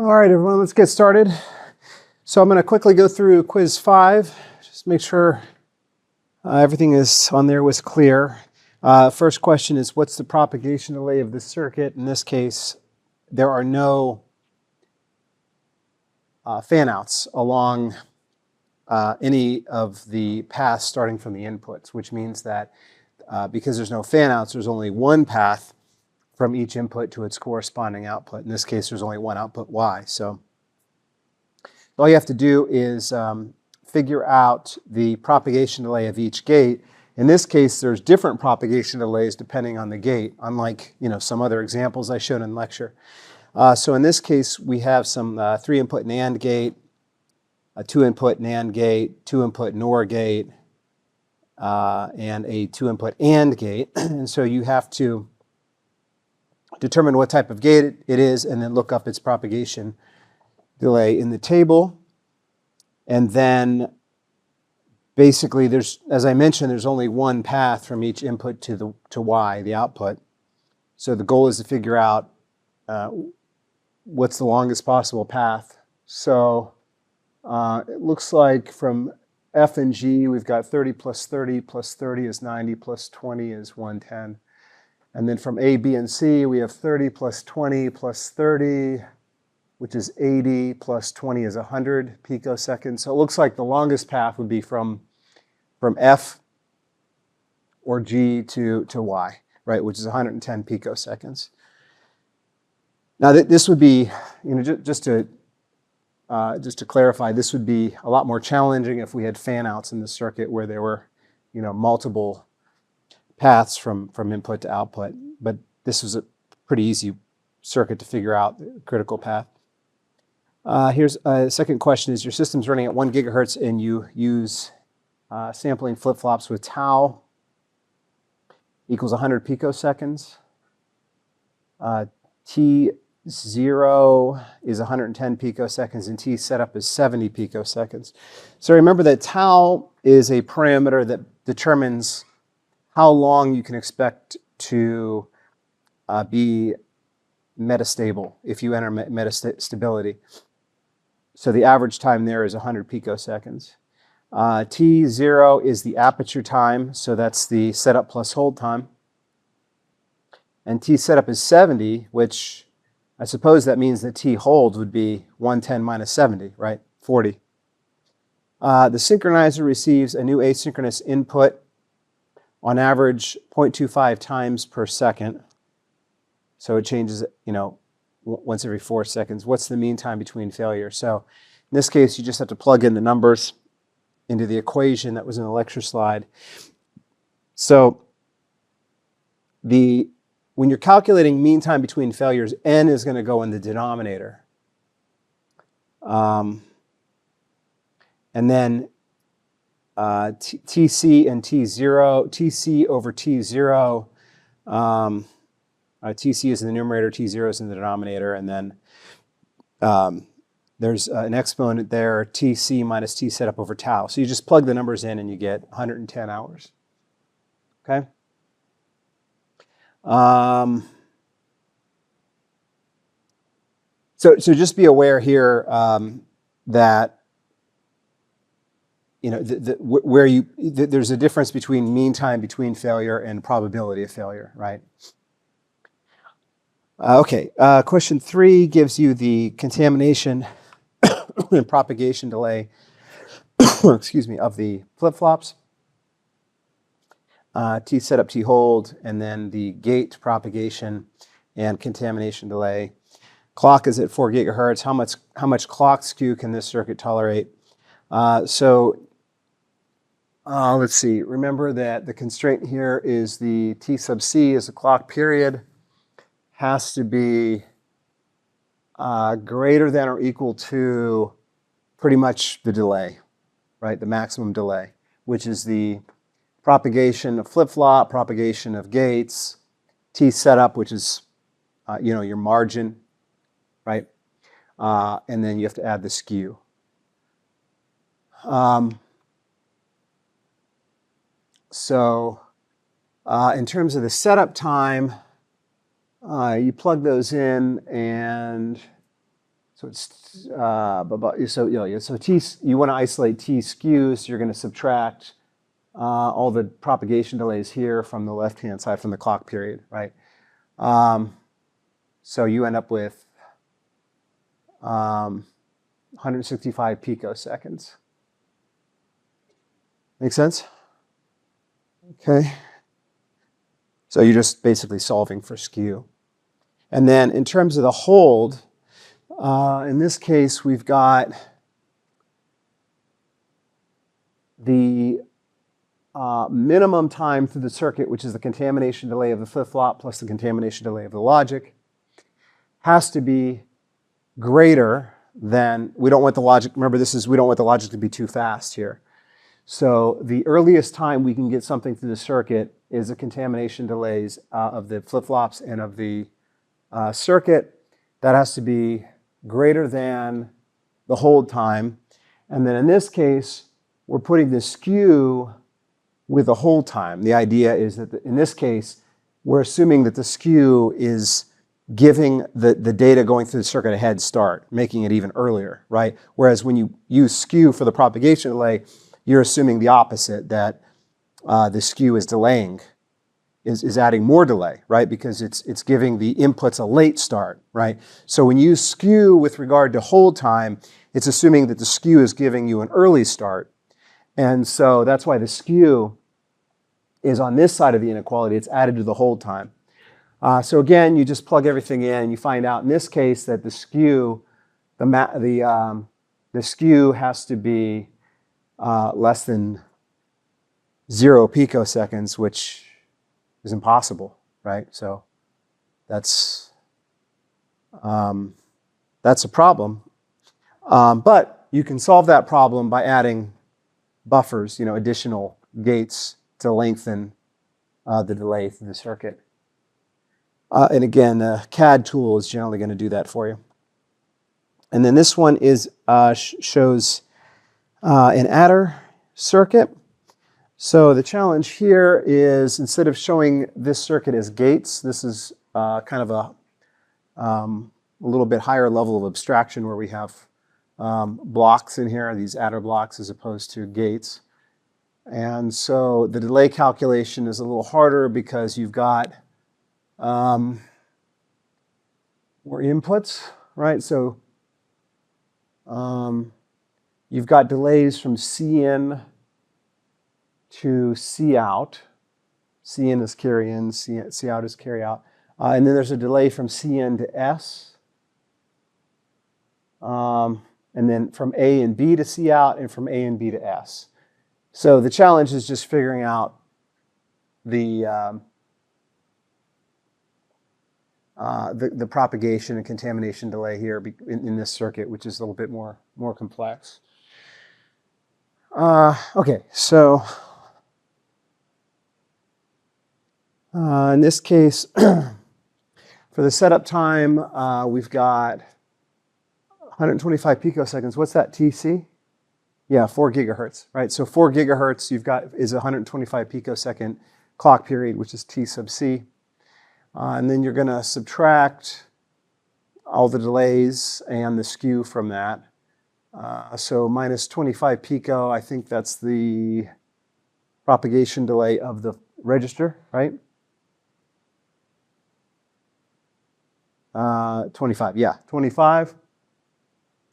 All right, everyone, let's get started. So I'm going to quickly go through quiz 5, just make sure everything is on there was clear. First question is, what's the propagation delay of this circuit? In this case, there are no fan-outs along any of the paths starting from the inputs, which means that because there's no fan-outs, there's only one path from each input to its corresponding output. In this case, there's only one output, Y. So all you have to do is figure out the propagation delay of each gate. In this case, there's different propagation delays depending on the gate, unlike some other examples I showed in lecture. So in this case, we have some 3-input NAND gate, a 2-input NAND gate, 2-input NOR gate, and a 2-input AND gate. And so you have to determine what type of gate it is and then look up its propagation delay in the table. And then basically as I mentioned, there's only one path from each input to Y, the output. So the goal is to figure out what's the longest possible path. So it looks like from F and G, we've got 30 plus 30 plus 30 is 90 plus 20 is 110. And then from A, B, and C, we have 30 plus 20 plus 30, which is 80, plus 20 is 100 picoseconds. So it looks like the longest path would be from F or G to Y, right, which is 110 picoseconds. Now this would be, just to clarify, this would be a lot more challenging if we had fan-outs in the circuit where there were, multiple paths from input to output. But this was a pretty easy circuit to figure out the critical path. Here's a second question: is your system's running at 1 gigahertz and you use sampling flip-flops with tau equals 100 picoseconds. T0 is 110 picoseconds and T setup is 70 picoseconds. So remember that tau is a parameter that determines how long you can expect to be metastable if you enter metastability. So the average time there is 100 picoseconds. T0 is the aperture time, so that's the setup plus hold time. And T setup is 70, which I suppose that means that T hold would be 110 minus 70, right? 40. The synchronizer receives a new asynchronous input on average 0.25 times per second. So it changes, once every 4 seconds. What's the mean time between failures? So in this case, you just have to plug in the numbers into the equation that was in the lecture slide. So when you're calculating mean time between failures, n is going to go in the denominator. And then TC and T0, TC over T0, TC is in the numerator, T0 is in the denominator, and then there's an exponent there, TC minus T setup over tau. So you just plug the numbers in and you get 110 hours. Okay? So just be aware here that there's a difference between mean time between failure and probability of failure, right? Question 3 gives you the contamination and propagation delay, excuse me, of the flip-flops. T setup, T hold, and then the gate propagation and contamination delay. Clock is at 4 gigahertz. How much clock skew can this circuit tolerate? Let's see. Remember that the constraint here is the T sub C is the clock period. Has to be greater than or equal to pretty much the delay, right? The maximum delay, which is the propagation of flip-flop, propagation of gates, T setup, which is your margin, right? And then you have to add the skew. In terms of the setup time, you plug those in, and So it's so t, you want to isolate t skew, so you're going to subtract all the propagation delays here from the left-hand side from the clock period, right? So you end up with 165 picoseconds. Make sense? Okay. So you're just basically solving for skew. And then in terms of the hold, in this case, we've got the minimum time through the circuit, which is the contamination delay of the flip-flop plus the contamination delay of the logic, has to be greater than, we don't want the logic, remember we don't want the logic to be too fast here. So the earliest time we can get something through the circuit is the contamination delays of the flip-flops and of the circuit. That has to be greater than the hold time. And then in this case, we're putting the skew with the hold time. The idea is that in this case, we're assuming that the skew is giving the data going through the circuit a head start, making it even earlier, right? Whereas when you use skew for the propagation delay, you're assuming the opposite, that the skew is delaying, is adding more delay, right? Because it's giving the inputs a late start, right? So when you use skew with regard to hold time, it's assuming that the skew is giving you an early start. And so that's why the skew is on this side of the inequality. It's added to the hold time. So again, you just plug everything in, and you find out in this case that the skew, the skew has to be less than 0 picoseconds, which is impossible, right? So that's a problem. But you can solve that problem by adding buffers, additional gates to lengthen the delay through the circuit. And again, the CAD tool is generally going to do that for you. And then this one is shows an adder circuit. So the challenge here is, instead of showing this circuit as gates, this is kind of a little bit higher level of abstraction where we have blocks in here, these adder blocks, as opposed to gates. And so the delay calculation is a little harder because you've got more inputs, right? So you've got delays from C in to C out. C in is carry in, C out is carry out. And then there's a delay from C in to S. And then from A and B to C out, and from A and B to S. So the challenge is just figuring out the propagation and contamination delay here in this circuit, which is a little bit more complex. Okay, so in this case, for the setup time, we've got 125 picoseconds. What's that, TC? Yeah, 4 gigahertz, right? So 4 gigahertz is a 125 picosecond clock period, which is T sub C. And then you're going to subtract all the delays and the skew from that. So minus 25 pico, I think that's the propagation delay of the register, right? 25, yeah, 25.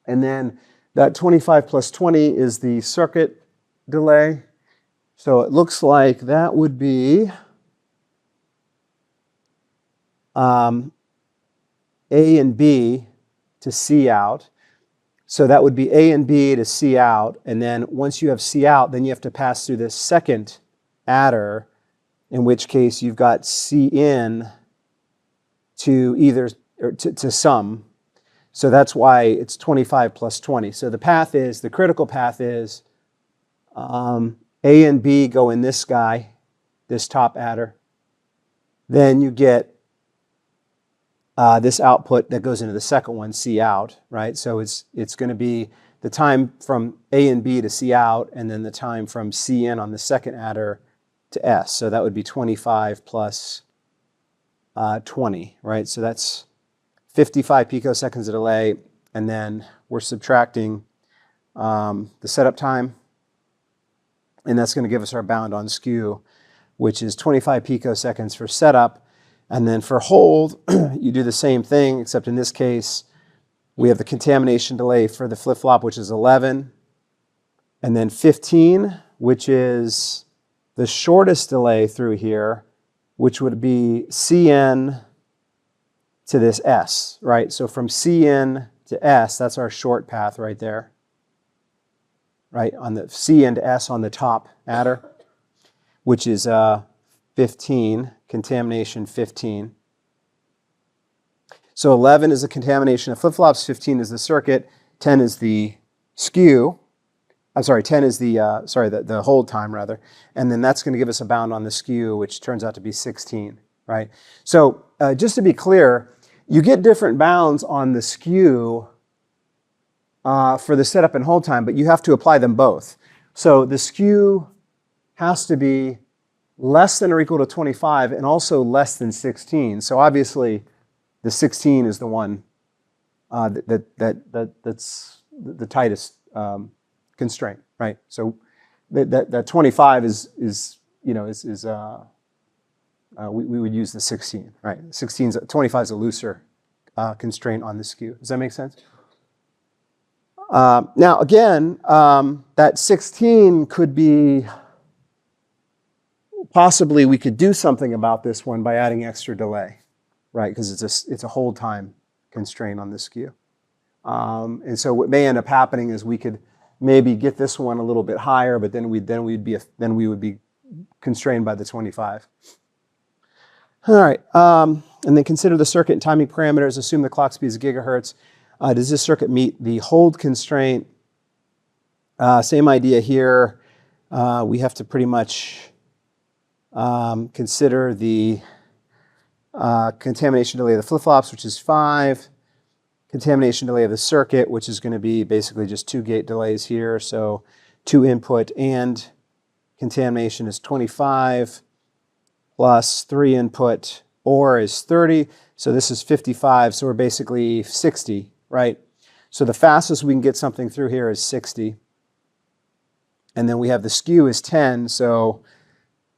And then that 25 plus 20 is the circuit delay. So it looks like that would be A and B to C out. So that would be A and B to C out. And then once you have C out, then you have to pass through this second adder, in which case you've got C in to either, or to some. So that's why it's 25 plus 20. So the critical path is A and B go in this guy, this top adder. Then you get this output that goes into the second one, C out, right? So it's going to be the time from A and B to C out, and then the time from C in on the second adder to S. So that would be 25 plus 20, right? So that's 55 picoseconds of delay and then we're subtracting the setup time, and that's going to give us our bound on skew, which is 25 picoseconds for setup. And then for hold, you do the same thing, except in this case, we have the contamination delay for the flip-flop, which is 11, and then 15, which is the shortest delay through here, which would be Cn to this S, right? So from Cn to S, that's our short path right there, right? On the Cn to S on the top adder, which is 15, contamination 15. So 11 is the contamination of flip-flops, 15 is the circuit, 10 is the skew. I'm sorry, 10 is the hold time rather. And then that's going to give us a bound on the skew, which turns out to be 16, right? So just to be clear, you get different bounds on the skew for the setup and hold time, but you have to apply them both. So the skew has to be less than or equal to 25 and also less than 16. So obviously the 16 is the one that's the tightest constraint, right? So that 25 we would use the 16, right? 25 is a looser constraint on the skew. Does that make sense? Now again, that 16 could be, possibly we could do something about this one by adding extra delay, right? Because it's a hold time constraint on the skew. And so what may end up happening is we could maybe get this one a little bit higher, but then we would be constrained by the 25. All right, and then consider the circuit and timing parameters. Assume the clock speed is gigahertz. Does this circuit meet the hold constraint? Same idea here. We have to pretty much consider the contamination delay of the flip-flops, which is 5. Contamination delay of the circuit, which is going to be basically just 2 gate delays here. So 2 input and contamination is 25 plus 3 input or is 30. So this is 55. So we're basically 60, right? So the fastest we can get something through here is 60. And then we have the skew is 10. So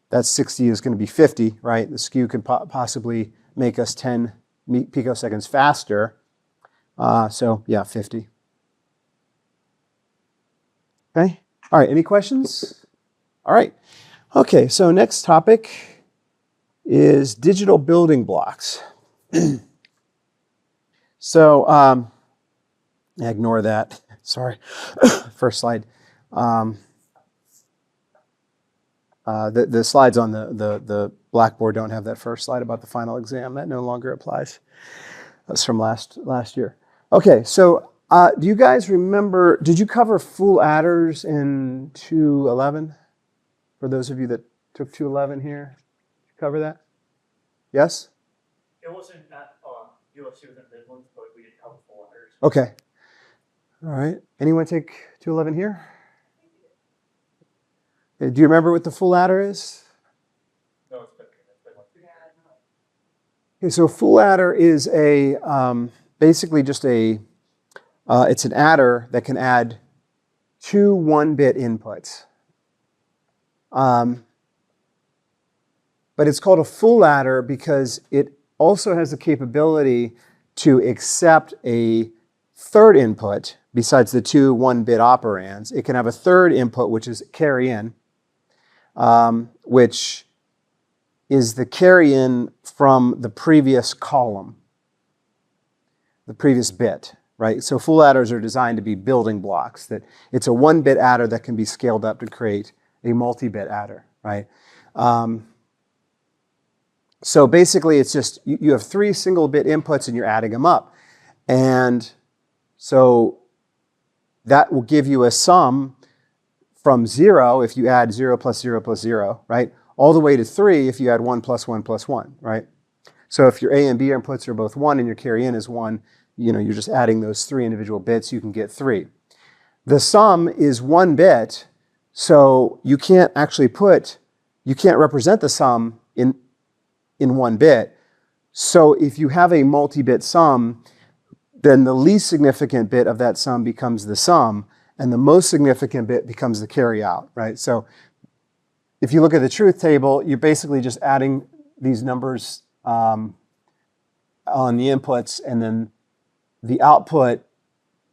that 60 is going to be 50, right? The skew could possibly make us 10 picoseconds faster. So yeah, 50. Okay. All right. Any questions? All right. Okay. So next topic is digital building blocks. So ignore that. Sorry. First slide. The slides on the Blackboard don't have that first slide about the final exam. That no longer applies. That's from last year. Okay, so do you guys remember, did you cover full adders in 211? For those of you that took 211 here, did you cover that? Yes? It wasn't that UFC was in Midlands, but we did cover full adders. Okay. All right. Anyone take 211 here? Okay, do you remember what the full adder is? No, it's been like Okay, so full adder is a basically just it's an adder that can add 2 1-bit inputs. But it's called a full adder because it also has the capability to accept a third input besides the 2 1-bit operands. It can have a third input, which is carry-in, which is the carry-in from the previous column, the previous bit, right? So full adders are designed to be building blocks. That it's a 1-bit adder that can be scaled up to create a multi-bit adder, right? So basically, it's just you have 3 single-bit inputs and you're adding them up, and so that will give you a sum from 0 if you add 0 plus 0 plus 0, right? All the way to 3 if you add 1 plus 1 plus 1, right? So if your A and B inputs are both 1 and your carry-in is 1, you're just adding those 3 individual bits, you can get 3. The sum is 1 bit, so you can't represent the sum in 1 bit. So if you have a multi-bit sum, then the least significant bit of that sum becomes the sum, and the most significant bit becomes the carry out, right? So if you look at the truth table, you're basically just adding these numbers on the inputs, and then the output,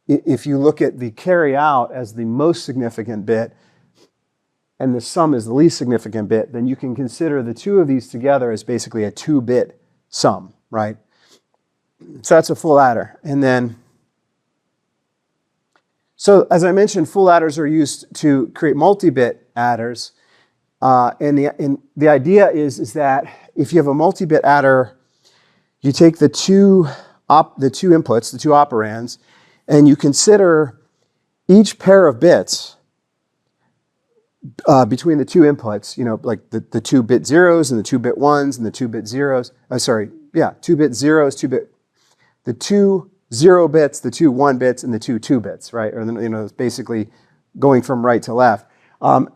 if you look at the carry out as the most significant bit, and the sum is the least significant bit, then you can consider the two of these together as basically a 2-bit sum, right? So that's a full adder. And then, so as I mentioned, full adders are used to create multi-bit adders. And the idea is that if you have a multi-bit adder, you take the two inputs, the two operands, and you consider each pair of bits between the two inputs, you know, like the 2-bit zeros and the 2-bit ones and the 2-bit zeros. 2-bit zeros, the 2 0 bits, the 2 1 bits, and the 2 2 bits, right? Or, you know, it's basically going from right to left.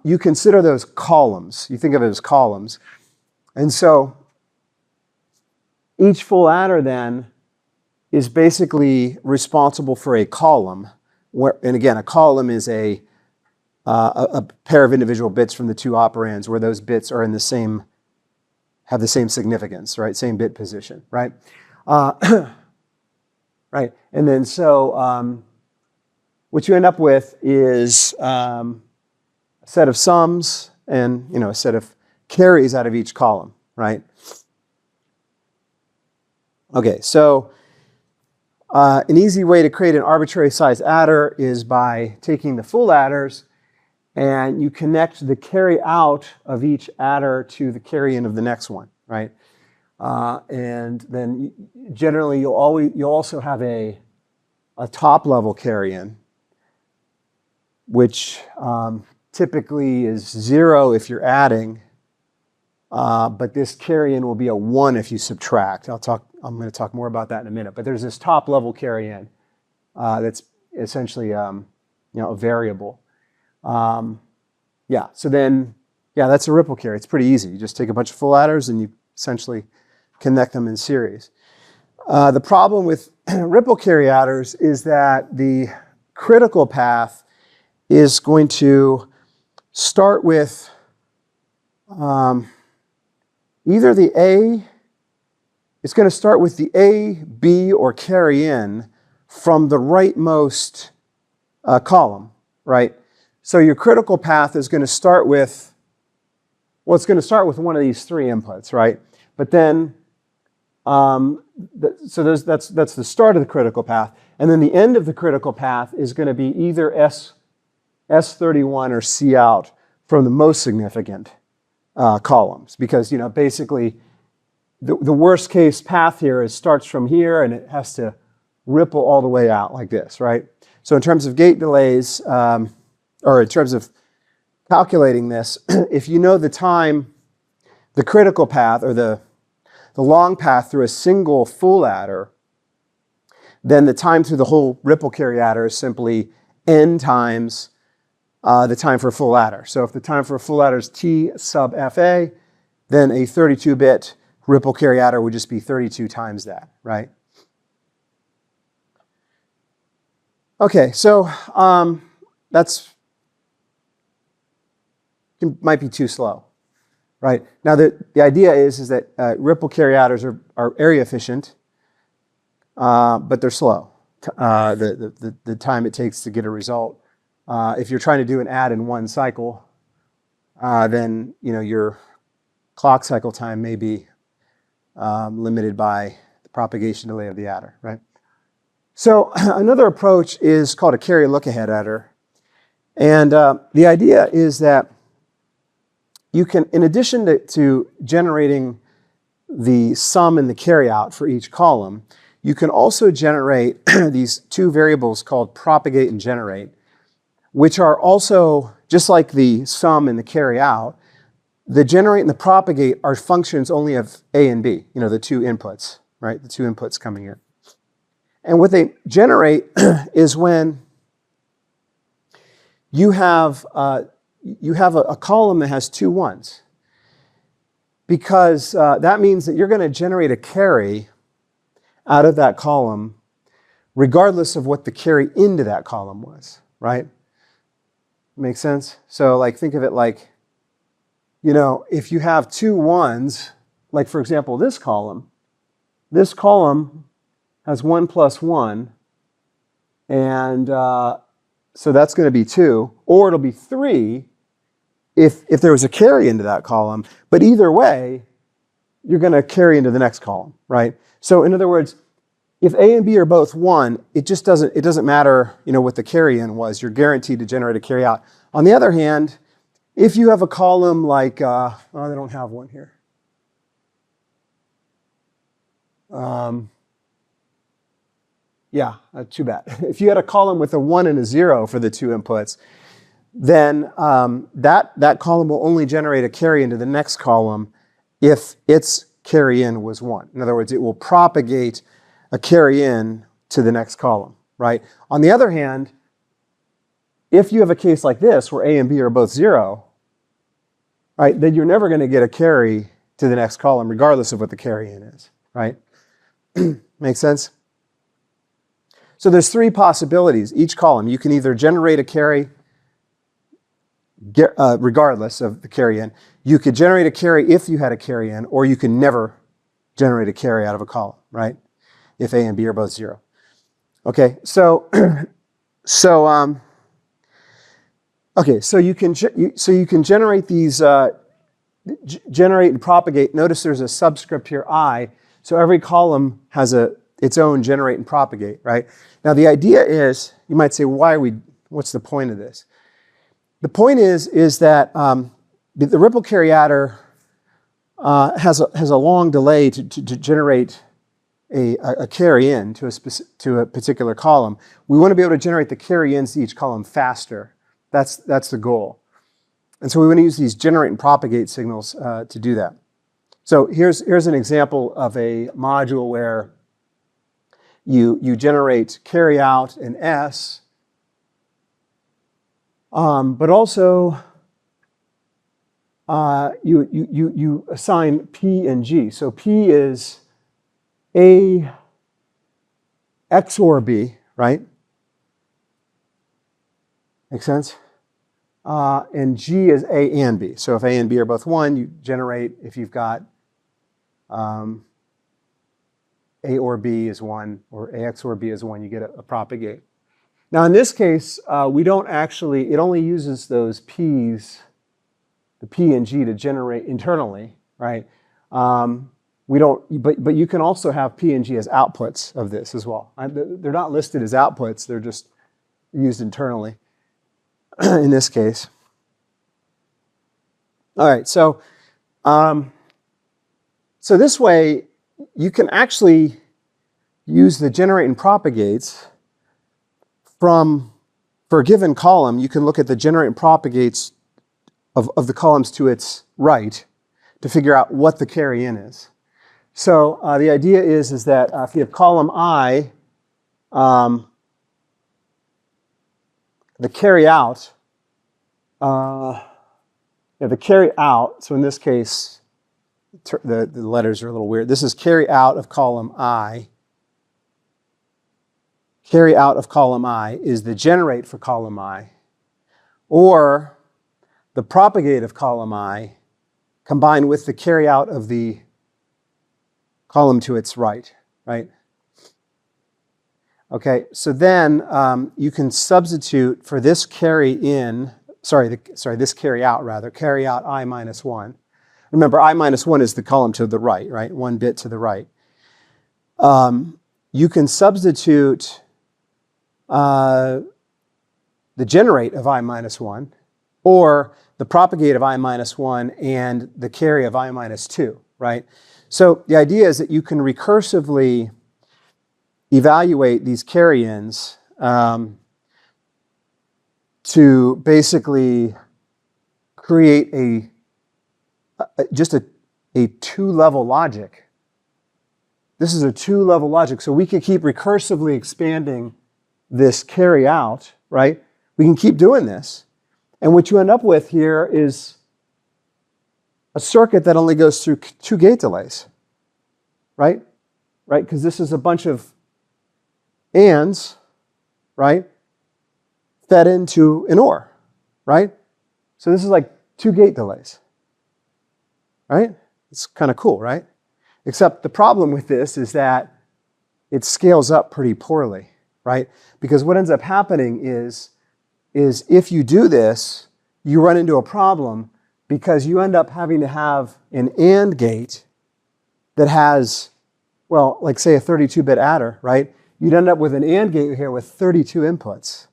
You consider those columns. You think of it as columns. And so each full adder then is basically responsible for a column. And again, a column is a pair of individual bits from the two operands where those bits are in the same, have the same significance, right? Same bit position, right? Right. And then so what you end up with is a set of sums and, you know, a set of carries out of each column, right? Okay, so an easy way to create an arbitrary size adder is by taking the full adders and you connect the carry out of each adder to the carry in of the next one, right? And then generally you'll also have a top level carry in, which typically is 0 if you're adding, but this carry in will be a 1 if you subtract. I'm going to talk more about that in a minute. But there's this top level carry in that's essentially you know, a variable. Yeah, so then, yeah, that's a ripple carry. It's pretty easy. You just take a bunch of full adders and you essentially connect them in series. The problem with ripple carry adders is that the critical path is going to start with either the A, it's going to start with the A, B, or carry in from the rightmost column, right? So your critical path is going to start with, well, it's going to start with one of these 3 inputs, right? But then, that's the start of the critical path. And then the end of the critical path is going to be either S31 or C out from the most significant columns. Because, you know, basically, the worst case path here is starts from here and it has to ripple all the way out like this, right? So in terms of gate delays, or in terms of calculating this, if you know the time, the critical path or the long path through a single full adder, then the time through the whole ripple carry adder is simply n times the time for a full adder. So if the time for a full adder is T sub FA, then a 32-bit ripple carry adder would just be 32 times that, right? Okay, so might be too slow, right? Now the idea is that ripple carry adders are area efficient, but they're slow. The time it takes to get a result. If you're trying to do an add in one cycle, then you know your clock cycle time may be limited by the propagation delay of the adder, right? So another approach is called a carry-lookahead adder, and the idea is that you can, in addition to generating the sum and the carry out for each column, you can also generate these 2 variables called propagate and generate, which are also, just like the sum and the carry out, the generate and the propagate are functions only of A and B, you know, the 2 inputs, right? The 2 inputs coming in. And what they generate is when you have a column that has 2 1s, because that means that you're going to generate a carry out of that column regardless of what the carry into that column was, right? Make sense? So like think of it like, you know, if you have two ones, like for example, this column has 1 plus 1, and so that's going to be 2, or it'll be 3 if there was a carry into that column. But either way, you're going to carry into the next column, right? So in other words, if A and B are both 1, it doesn't matter, you know, what the carry in was. You're guaranteed to generate a carry out. On the other hand, if you have a column like, oh, they don't have one here. Yeah, too bad. If you had a column with a 1 and a 0 for the two inputs, then that column will only generate a carry into the next column if its carry in was 1. In other words, it will propagate a carry in to the next column, right? On the other hand, if you have a case like this where A and B are both 0, right, then you're never going to get a carry to the next column regardless of what the carry in is, right? Make sense? So there's 3 possibilities. Each column, you can either generate a carry regardless of the carry in. You could generate a carry if you had a carry in, or you can never generate a carry out of a column, right? If A and B are both 0. Okay, so you can generate these, generate and propagate. Notice there's a subscript here, I. So every column has its own generate and propagate, right? Now the idea is, you might say, what's the point of this? The point is that the ripple carry adder has a long delay to generate a carry in to a particular column. We want to be able to generate the carry ins to each column faster. That's the goal. And so we want to use these generate and propagate signals to do that. So here's an example of a module where you generate carry out and S, but also you assign P and G. So P is A XOR B, right? Make sense? And G is A and B. So if A and B are both 1, you generate, if you've got A or B is 1, or AX or B is 1, you get a propagate. Now in this case, we don't actually, it only uses those P's, the P and G to generate internally, right? We don't, but you can also have P and G as outputs of this as well. They're not listed as outputs, they're just used internally in this case. All right, so this way you can actually use the generate and propagates for a given column. You can look at the generate and propagates of the columns to its right to figure out what the carry in is. So the idea is that if you have column I, the carry out, so in this case, the letters are a little weird. This is carry out of column I. Carry out of column I is the generate for column I, or the propagate of column I combined with the carry out of the column to its right, right? Okay, so then you can substitute for this carry in, this carry out rather, carry out I minus 1. Remember, I minus 1 is the column to the right, right? 1 bit to the right. You can substitute the generate of I minus 1 or the propagate of I minus 1 and the carry of I minus 2, right? So the idea is that you can recursively evaluate these carry-ins to basically create just a two-level logic. This is a two-level logic, so we can keep recursively expanding this carry out, right? We can keep doing this. And what you end up with here is a circuit that only goes through 2 gate delays, right? Right, because this is a bunch of ands, right, fed into an OR, right? So this is like 2 gate delays, right? It's kind of cool, right? Except the problem with this is that it scales up pretty poorly, right? Because what ends up happening is if you do this, you run into a problem because you end up having to have an AND gate that has, well, like say a 32-bit adder, right? You'd end up with an AND gate here with 32 inputs.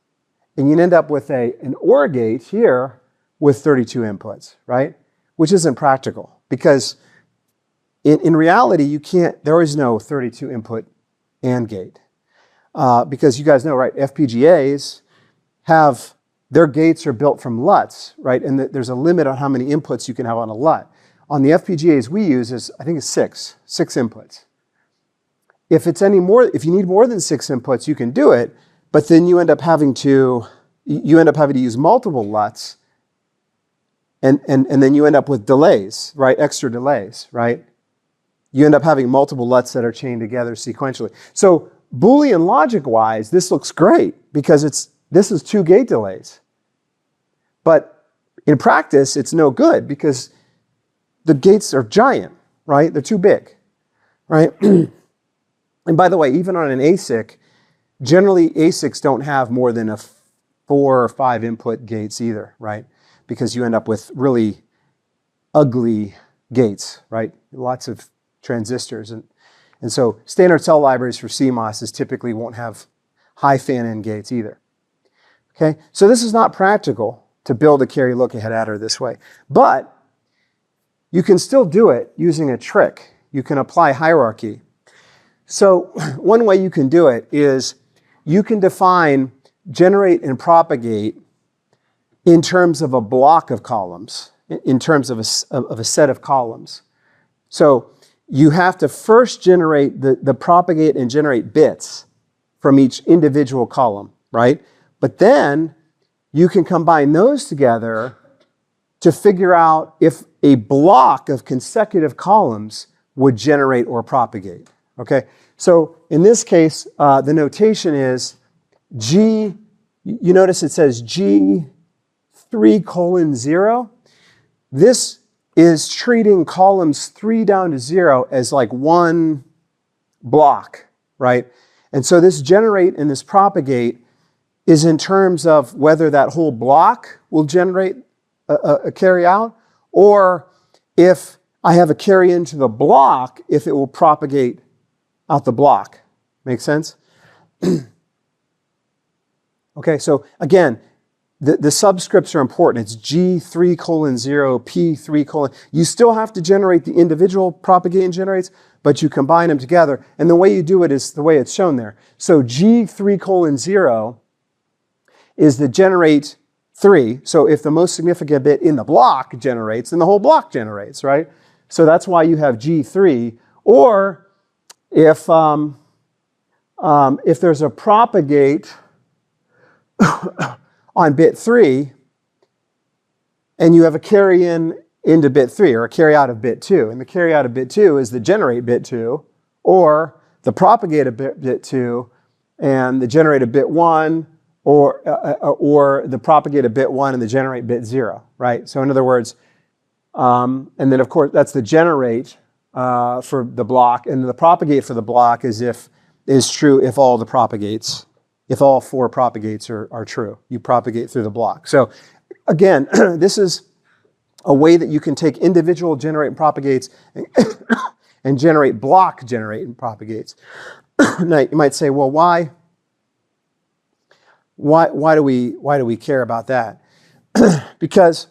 And you'd end up with an OR gate here with 32 inputs, right? Which isn't practical because in reality, there is no 32 input AND gate. Because you guys know, right, FPGAs their gates are built from LUTs, right? And there's a limit on how many inputs you can have on a LUT. On the FPGAs we use I think it's six inputs. If you need more than 6 inputs, you can do it, but then you end up having to use multiple LUTs, and then you end up with delays, right? Extra delays, right? You end up having multiple LUTs that are chained together sequentially. So Boolean logic-wise, this looks great because this is 2 gate delays. But in practice, it's no good because the gates are giant, right? They're too big, right? And by the way, even on an ASIC, generally ASICs don't have more than 4 or 5 input gates either, right? Because you end up with really ugly gates, right? Lots of transistors. And so standard cell libraries for CMOSs typically won't have high fan-in gates either. Okay, so this is not practical to build a carry-lookahead adder this way. But you can still do it using a trick. You can apply hierarchy. So one way you can do it is you can define generate and propagate in terms of a block of columns, in terms of a set of columns. So you have to first generate the propagate and generate bits from each individual column, right? But then you can combine those together to figure out if a block of consecutive columns would generate or propagate, okay? So in this case, the notation is G, you notice it says G3:0. This is treating columns 3 down to 0 as like one block, right? And so this generate and this propagate is in terms of whether that whole block will generate a carry out, or if I have a carry into the block, if it will propagate out the block. Make sense? Okay, so again, the subscripts are important. It's G3:0, P3:. You still have to generate the individual propagate and generates, but you combine them together. And the way you do it is the way it's shown there. So G3:0 is the generate 3. So if the most significant bit in the block generates, then the whole block generates, right? So that's why you have G3. Or if there's a propagate on bit 3, and you have a carry into bit 3, or a carry out of bit 2, and the carry out of bit 2 is the generate bit 2, or the propagate of bit 2, and the generate of bit 1, or the propagate of bit 1 and the generate bit 0, right? So in other words, and then of course that's the generate for the block, and the propagate for the block is true if all the propagates, if all 4 propagates are true. You propagate through the block. So again, this is a way that you can take individual generate and propagates and generate block generate and propagates. Now you might say, well, why do we care about that? Because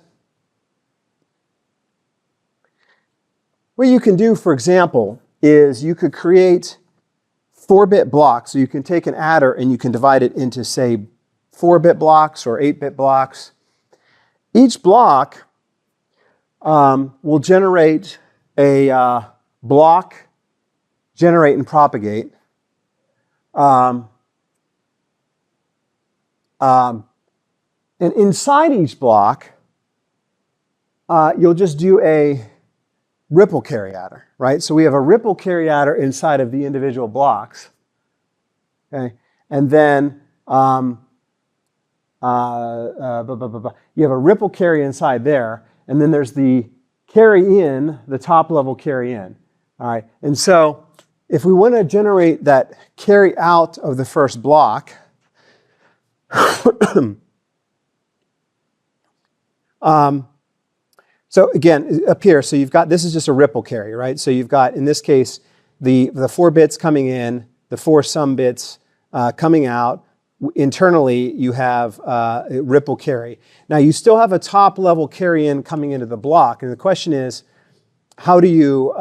what you can do, for example, is you could create 4-bit blocks. So you can take an adder and you can divide it into, say, 4-bit blocks or 8-bit blocks. Each block will generate a block, generate and propagate. And inside each block, you'll just do a ripple carry adder, right? So we have a ripple carry adder inside of the individual blocks. Okay, and then you have a ripple carry inside there, and then there's the carry in, the top level carry in. All right, and so if we want to generate that carry out of the first block, so again, up here, so you've got, this is just a ripple carry, right? So you've got, in this case, the 4 bits coming in, the 4 sum bits coming out. Internally, you have a ripple carry. Now, you still have a top level carry in coming into the block, and the question is, how do you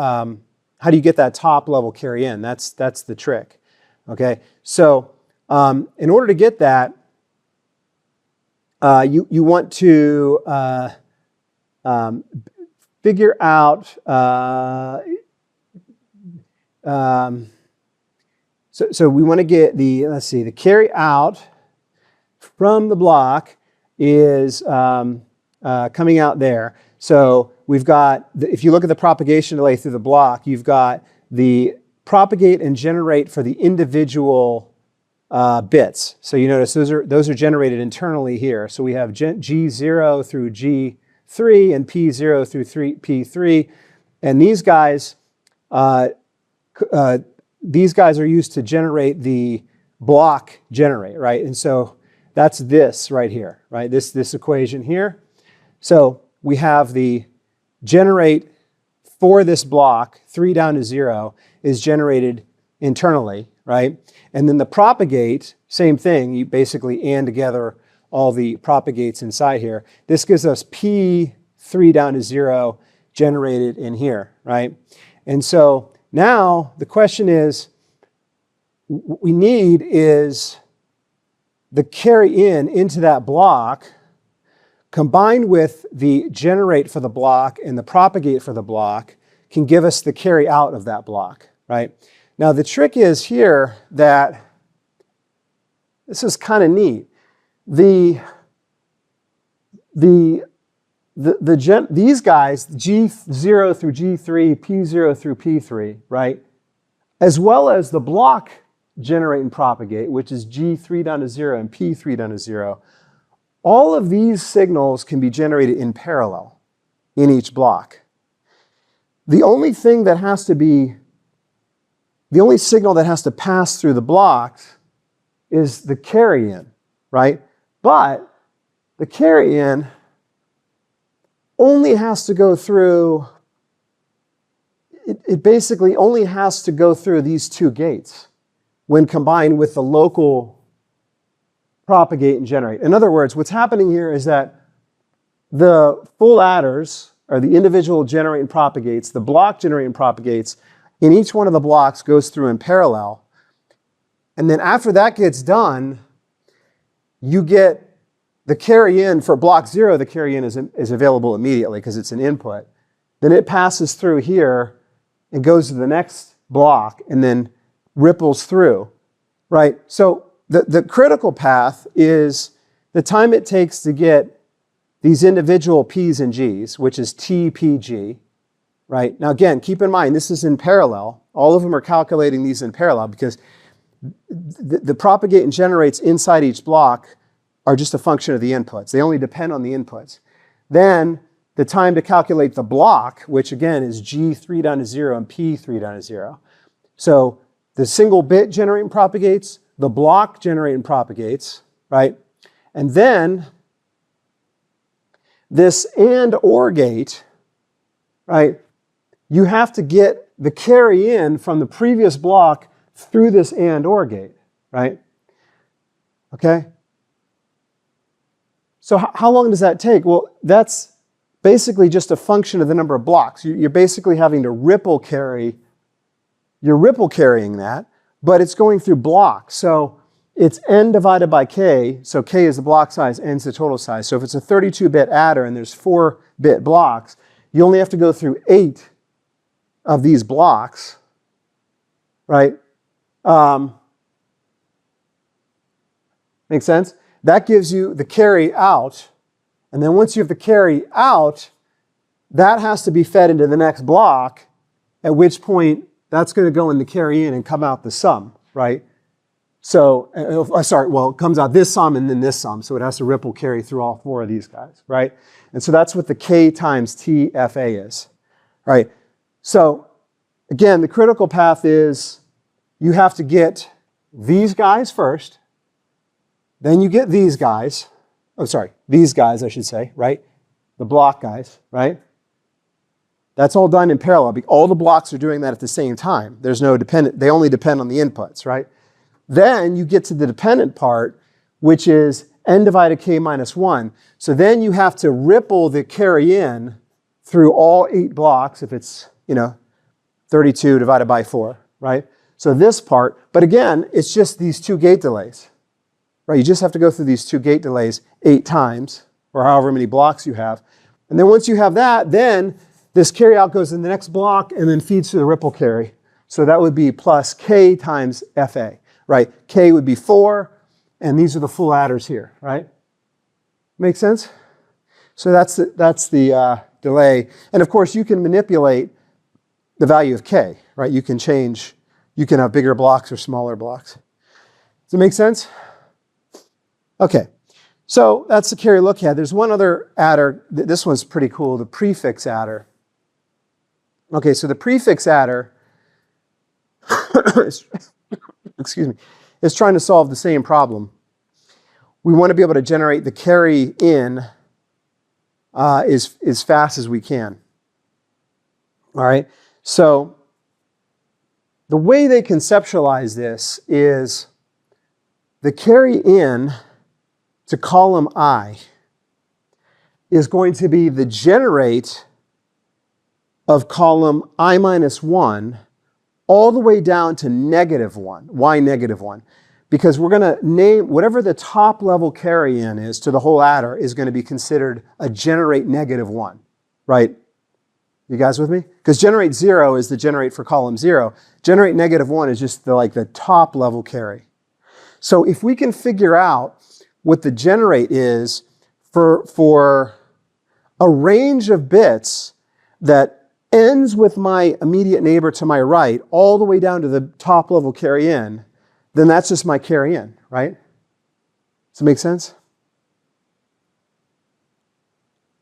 get that top level carry in? That's the trick. Okay, so in order to get that, you want to figure out. So we want to get the, let's see, the carry out from the block is coming out there. So we've got, if you look at the propagation delay through the block, you've got the propagate and generate for the individual bits. So you notice those are generated internally here. So we have G0 through G3 and P0 through P3. And these guys are used to generate the block generate, right? And so that's this right here, right? This equation here. So we have the generate for this block, 3 down to 0, is generated internally, right? And then the propagate, same thing. You basically AND together all the propagates inside here. This gives us P 3 down to 0 generated in here, right? And so now the question is, what we need is the carry in into that block combined with the generate for the block and the propagate for the block can give us the carry out of that block, right? Now the trick is here that this is kind of neat. These guys, G0 through G3, P0 through P3, right? As well as the block generate and propagate, which is G3 down to 0 and P3 down to 0. All of these signals can be generated in parallel in each block. The only signal that has to pass through the blocks is the carry in, right? But the carry in only has to go through, it basically only has to go through these 2 gates when combined with the local propagate and generate. In other words, what's happening here is that the full adders, or the individual generate and propagates, the block generate and propagates, in each one of the blocks goes through in parallel. And then after that gets done, you get the carry in for block 0, the carry in is available immediately because it's an input. Then it passes through here and goes to the next block and then ripples through, right? So the critical path is the time it takes to get these individual P's and G's, which is TPG, right? Now again, keep in mind, this is in parallel. All of them are calculating these in parallel because the propagate and generates inside each block are just a function of the inputs. They only depend on the inputs. Then the time to calculate the block, which again is G3 down to 0 and P3 down to 0. So the single bit generate and propagates, the block generate and propagates, right? And then this AND OR gate, right? You have to get the carry in from the previous block through this AND OR gate, right? Okay? So how long does that take? Well, that's basically just a function of the number of blocks. You're basically having to ripple carry. You're ripple carrying that, but it's going through blocks. So it's n divided by k. So k is the block size, n is the total size. So if it's a 32-bit adder and there's 4-bit blocks, you only have to go through 8 of these blocks, right? Make sense? That gives you the carry out. And then once you have the carry out, that has to be fed into the next block, at which point that's going to go in the carry in and come out the sum, right? So, sorry, well, it comes out this sum and then this sum. So it has to ripple carry through all four of these guys, right? And so that's what the K times TFA is, right? So again, the critical path is you have to get these guys first, then you get these guys. Oh, sorry, these guys, I should say, right? The block guys, right? That's all done in parallel. All the blocks are doing that at the same time. There's no dependent, they only depend on the inputs, right? Then you get to the dependent part, which is n divided k minus 1. So then you have to ripple the carry in through all 8 blocks if it's, 32 divided by 4, right? So this part, but again, it's just these 2 gate delays, right? You just have to go through these 2 gate delays 8 times, or however many blocks you have. And then once you have that, then this carry out goes in the next block and then feeds to the ripple carry. So that would be plus k times FA. Right, k would be 4, and these are the full adders here, right? Make sense? So that's the delay. And of course, you can manipulate the value of k, right? You can have bigger blocks or smaller blocks. Does it make sense? Okay, so that's the carry look ahead. There's one other adder. This one's pretty cool, the prefix adder. Okay, so the prefix adder excuse me, is trying to solve the same problem. We want to be able to generate the carry in as fast as we can. All right, so the way they conceptualize this is the carry in to column I is going to be the generate of column I minus 1 all the way down to -1. Why -1? Because we're going to name whatever the top level carry in is to the whole adder is going to be considered a generate -1, right? You guys with me? Because generate 0 is the generate for column 0. Generate -1 is just the top level carry. So if we can figure out what the generate is for a range of bits that ends with my immediate neighbor to my right all the way down to the top level carry in, then that's just my carry in, right? Does it make sense?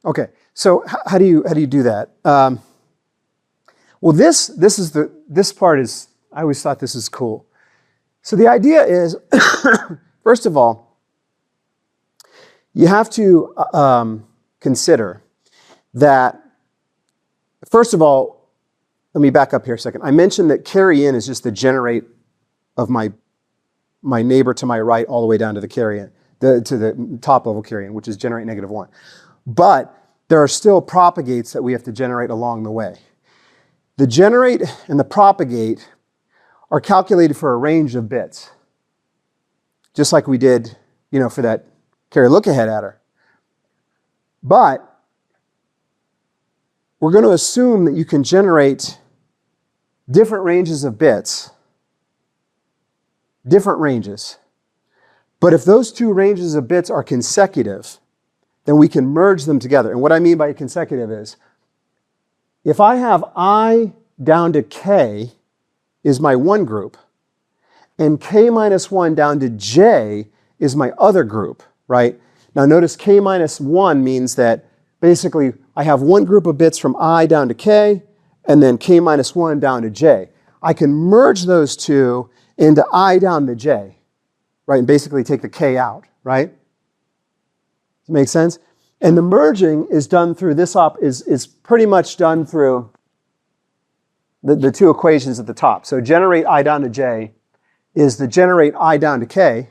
Okay, so how do you do that? Well, this part is, I always thought this is cool. So the idea is, first of all, you have to consider that. First of all, let me back up here a second. I mentioned that carry in is just the generate of my neighbor to my right all the way down to the carry in, to the top level carry in, which is generate -1. But there are still propagates that we have to generate along the way. The generate and the propagate are calculated for a range of bits, just like we did, for that carry look ahead adder. But we're going to assume that you can generate different ranges of bits, different ranges. But if those 2 ranges of bits are consecutive, then we can merge them together. And what I mean by consecutive is, if I have I down to k is my one group, and k minus 1 down to j is my other group, right? Now notice k minus 1 means that basically I have one group of bits from I down to k, and then k minus 1 down to j. I can merge those 2 into I down to j, right? And basically take the k out, right? Does it make sense? And the merging is done through is pretty much done through the 2 equations at the top. So generate I down to j is the generate I down to k,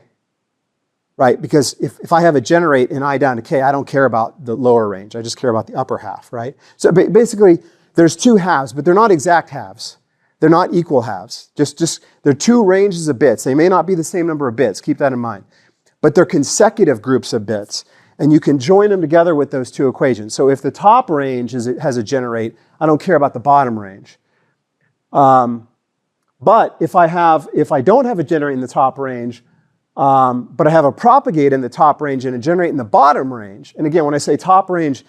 right? Because if I have a generate in I down to k, I don't care about the lower range. I just care about the upper half, right? So basically, there's 2 halves, but they're not exact halves. They're not equal halves. They're 2 ranges of bits. They may not be the same number of bits. Keep that in mind. But they're consecutive groups of bits. And you can join them together with those 2 equations. So if the top range has a generate, I don't care about the bottom range. But if I don't have a generate in the top range, but I have a propagate in the top range and a generate in the bottom range. And again, when I say top range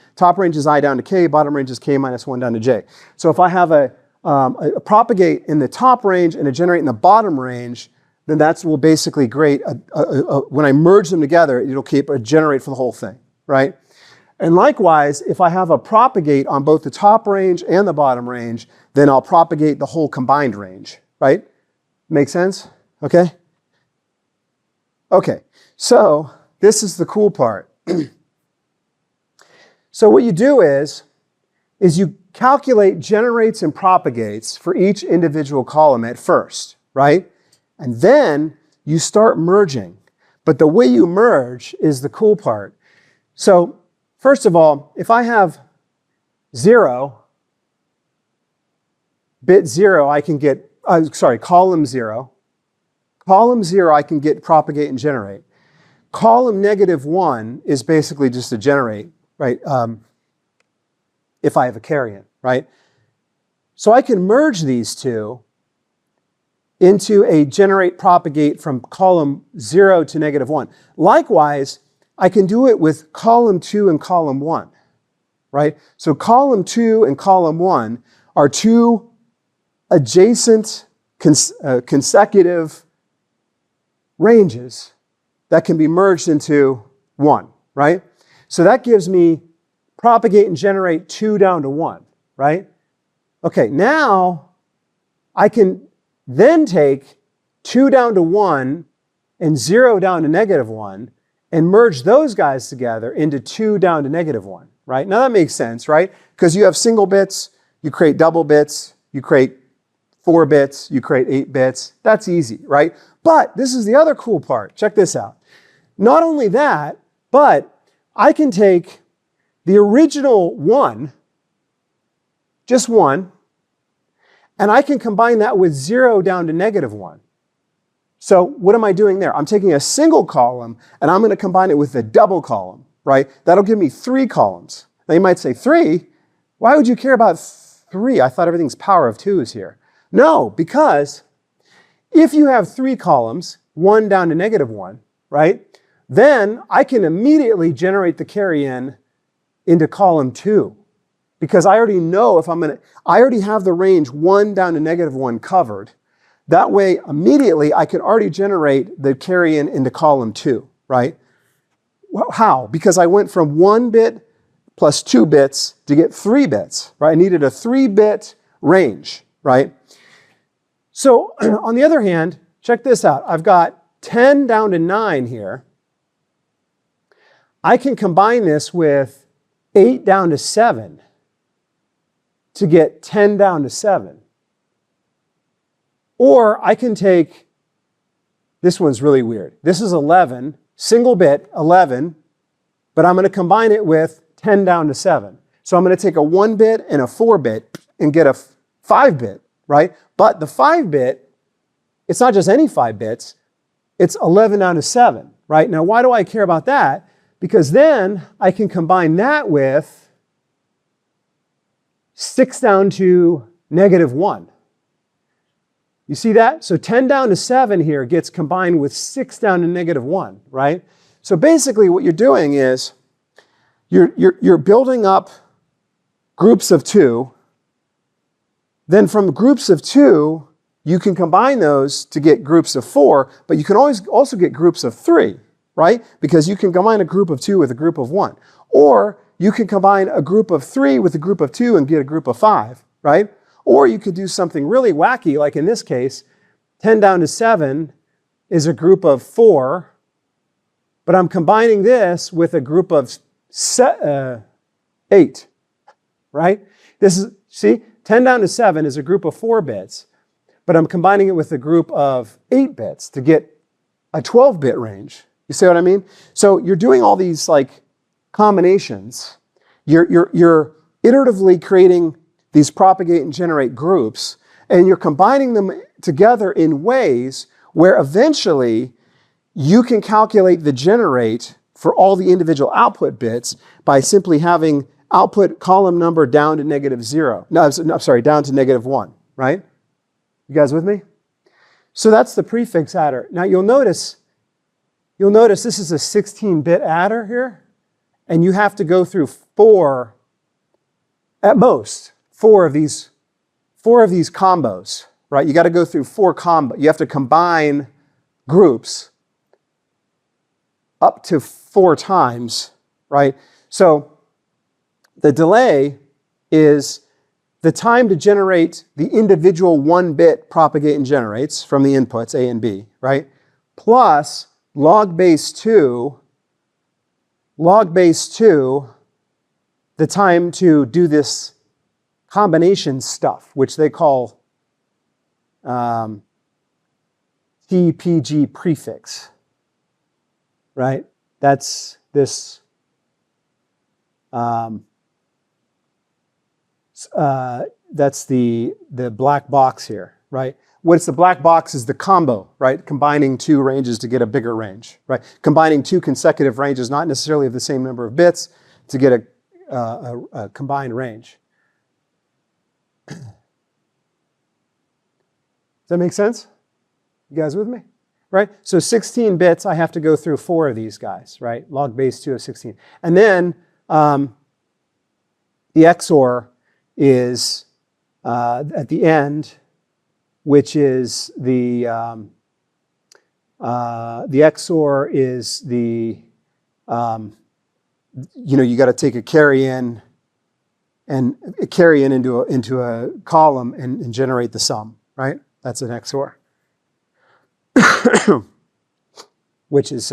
is I down to k, bottom range is k minus 1 down to j. So if I have a propagate in the top range and a generate in the bottom range, then that will basically create, when I merge them together, it'll keep a generate for the whole thing, right? And likewise, if I have a propagate on both the top range and the bottom range, then I'll propagate the whole combined range, right? Make sense? Okay? Okay, so this is the cool part. So what you do is you calculate generates and propagates for each individual column at first, right? And then you start merging. But the way you merge is the cool part. So first of all, if I have 0, bit 0, I can get, column 0. Column 0, I can get propagate and generate. Column -1 is basically just a generate, right? If I have a carry-in, right? So I can merge these two into a generate propagate from column 0 to -1. Likewise, I can do it with column 2 and column 1, right? So column 2 and column 1 are two adjacent consecutive ranges that can be merged into one, right? So that gives me propagate and generate 2 down to 1, right? Okay, now I can then take 2 down to 1 and 0 down to -1 and merge those guys together into 2 down to -1, right? Now that makes sense, right? Because you have single bits, you create double bits, you create 4 bits, you create 8 bits. That's easy, right? But this is the other cool part. Check this out. Not only that, but I can take the original 1, just 1, and I can combine that with 0 down to -1. So what am I doing there? I'm taking a single column and I'm going to combine it with a double column, right? That'll give me 3 columns. Now you might say 3? Why would you care about 3? I thought everything's power of 2 is here. No, because if you have 3 columns, 1 down to -1, right? Then I can immediately generate the carry-in into column 2. Because I already know if I already have the range 1 down to -1 covered. That way, immediately, I can already generate the carry-in into column 2, right? Well, how? Because I went from 1 bit plus 2 bits to get 3 bits, right? I needed a 3-bit range, right? So on the other hand, check this out. I've got 10 down to 9 here. I can combine this with 8 down to 7 to get 10 down to 7. Or I can take, this one's really weird. This is 11, single bit, 11, but I'm going to combine it with 10 down to 7. So I'm going to take a 1-bit and a 4-bit and get a 5-bit, right? But the 5-bit, it's not just any 5 bits, it's 11 down to 7, right? Now, why do I care about that? Because then I can combine that with 6 down to -1. You see that? So 10 down to 7 here gets combined with 6 down to -1, right? So basically what you're doing is you're building up groups of 2. Then from groups of 2, you can combine those to get groups of 4, but you can always also get groups of 3, right? Because you can combine a group of 2 with a group of 1. Or you can combine a group of 3 with a group of 2 and get a group of 5, right? Or you could do something really wacky, like in this case, 10 down to 7 is a group of 4, but I'm combining this with a group of 8, right? This is, see, 10 down to 7 is a group of 4 bits, but I'm combining it with a group of 8 bits to get a 12-bit range. You see what I mean? So you're doing all these like combinations. You're iteratively creating these propagate and generate groups, and you're combining them together in ways where eventually you can calculate the generate for all the individual output bits by simply having output column number down to -0. No, I'm sorry, down to -1, right? You guys with me? So that's the prefix adder. Now you'll notice this is a 16-bit adder here, and you have to go through 4, at most, 4 of these combos, right? You got to go through 4 combos. You have to combine groups up to 4 times, right? So the delay is the time to generate the individual 1-bit propagate and generates from the inputs A and B, right? Plus log base 2, the time to do this combination stuff, which they call TPG prefix, right? That's this that's the black box here, right? What's the black box is the combo, right? Combining 2 ranges to get a bigger range, right? Combining 2 consecutive ranges, not necessarily of the same number of bits, to get a combined range. Does that make sense? You guys with me? Right? So 16 bits, I have to go through 4 of these guys, right? Log base 2 of 16. And then the XOR is at the end, which is the XOR is the, you got to take a carry in and carry in into a column and generate the sum, right? That's an XOR. Which is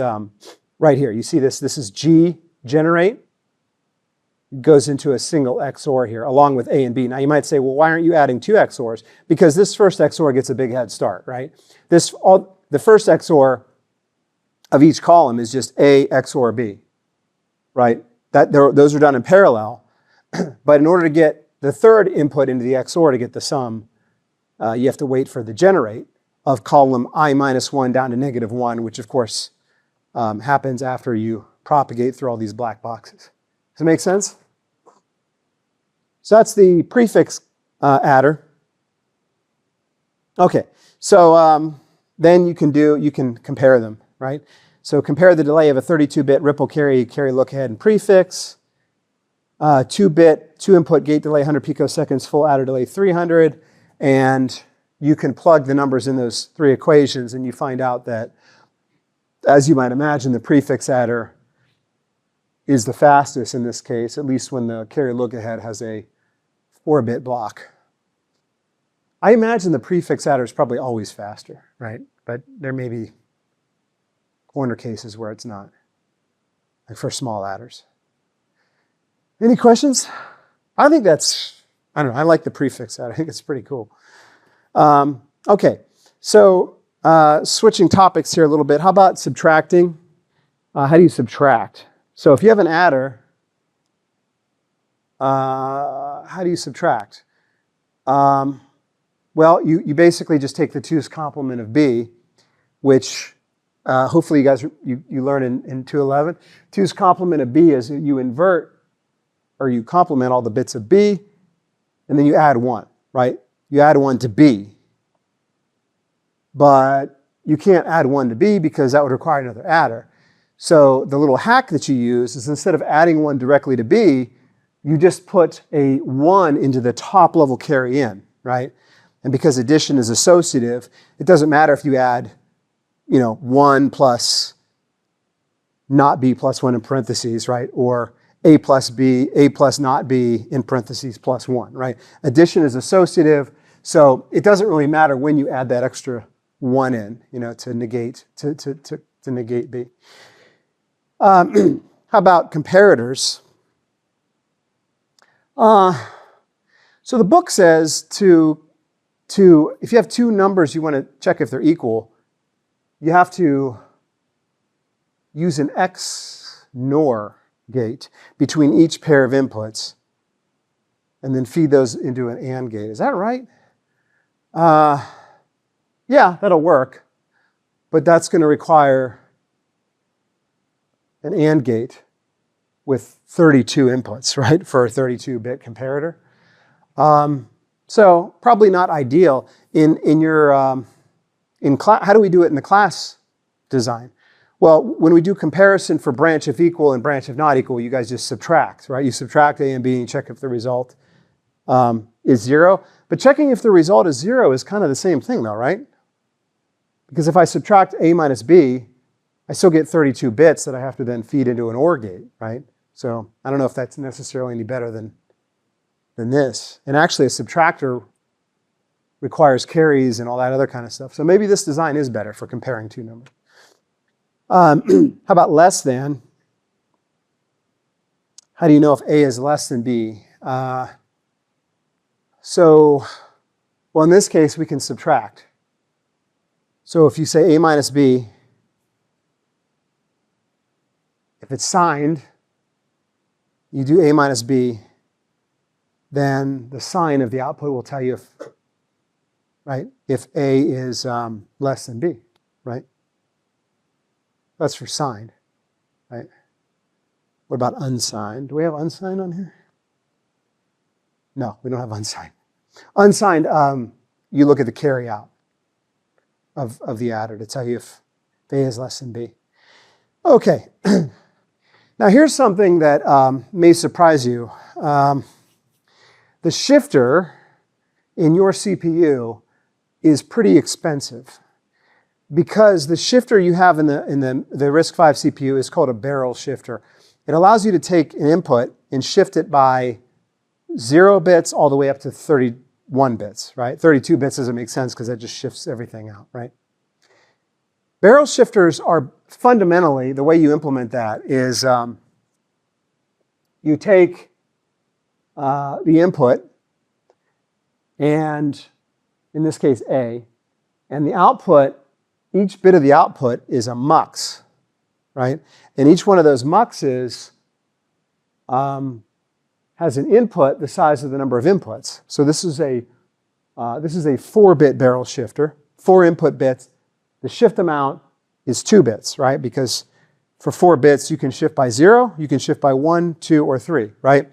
right here. You see this? This is G generate. It goes into a single XOR here, along with A and B. Now you might say, well, why aren't you adding 2 XORs? Because this first XOR gets a big head start, right? The first XOR of each column is just A XOR B, right? Those are done in parallel. But in order to get the third input into the XOR to get the sum, you have to wait for the generate of column I-1 down to -1, which of course happens after you propagate through all these black boxes. Does it make sense? So that's the prefix adder. Okay, so then you can compare them, right? So compare the delay of a 32-bit ripple carry look-ahead, and prefix. 2-bit, 2-input gate delay, 100 picoseconds, full adder delay 300, and you can plug the numbers in those 3 equations, and you find out that, as you might imagine, the prefix adder is the fastest in this case, at least when the carry look-ahead has a 4-bit block. I imagine the prefix adder is probably always faster, right? But there may be corner cases where it's not, like for small adders. Any questions? I think that's, I don't know, I like the prefix adder. I think it's pretty cool. Okay, so switching topics here a little bit. How about subtracting? How do you subtract? So if you have an adder, how do you subtract? Well, you basically just take the 2's complement of B, which hopefully you guys you learn in 211. 2's complement of B is you invert or you complement all the bits of B, and then you add 1, right? You add 1 to B. But you can't add 1 to B because that would require another adder. So the little hack that you use is instead of adding 1 directly to B, you just put a 1 into the top level carry in, right? And because addition is associative, it doesn't matter if you add, 1 plus not B plus 1 in parentheses, right? Or A plus B, A plus not B in parentheses plus 1, right? Addition is associative, so it doesn't really matter when you add that extra 1 in, to negate B. How about comparators? So the book says if you have 2 numbers you want to check if they're equal, you have to use an XNOR gate between each pair of inputs and then feed those into an AND gate. Is that right? Yeah, that'll work, but that's going to require an AND gate with 32 inputs, right, for a 32-bit comparator. So probably not ideal. How do we do it in the class design? Well, when we do comparison for branch if equal and branch if not equal, you guys just subtract, right? You subtract A and B and check if the result is 0. But checking if the result is 0 is kind of the same thing though, right? Because if I subtract A minus B, I still get 32 bits that I have to then feed into an OR gate, right? So I don't know if that's necessarily any better than this. And actually a subtractor requires carries and all that other kind of stuff. So maybe this design is better for comparing two numbers. How about less than? How do you know if A is less than B? Well, in this case, we can subtract. So if you say A minus B, if it's signed, you do A minus B, then the sign of the output will tell you if A is less than B, right? That's for signed, right? What about unsigned? Do we have unsigned on here? No, we don't have unsigned. Unsigned, you look at the carry out of the adder to tell you if A is less than B. Okay. Now here's something that may surprise you. The shifter in your CPU is pretty expensive because the shifter you have in the RISC-V CPU is called a barrel shifter. It allows you to take an input and shift it by 0 bits all the way up to 31 bits, right? 32 bits doesn't make sense because that just shifts everything out, right? Barrel shifters are fundamentally, the way you implement that is you take the input, and in this case A, and the output, each bit of the output is a mux, right? And each one of those muxes has an input the size of the number of inputs. So this is a 4-bit barrel shifter, 4 input bits. The shift amount is 2 bits, right? Because for 4 bits, you can shift by 0, you can shift by 1, 2, or 3, right?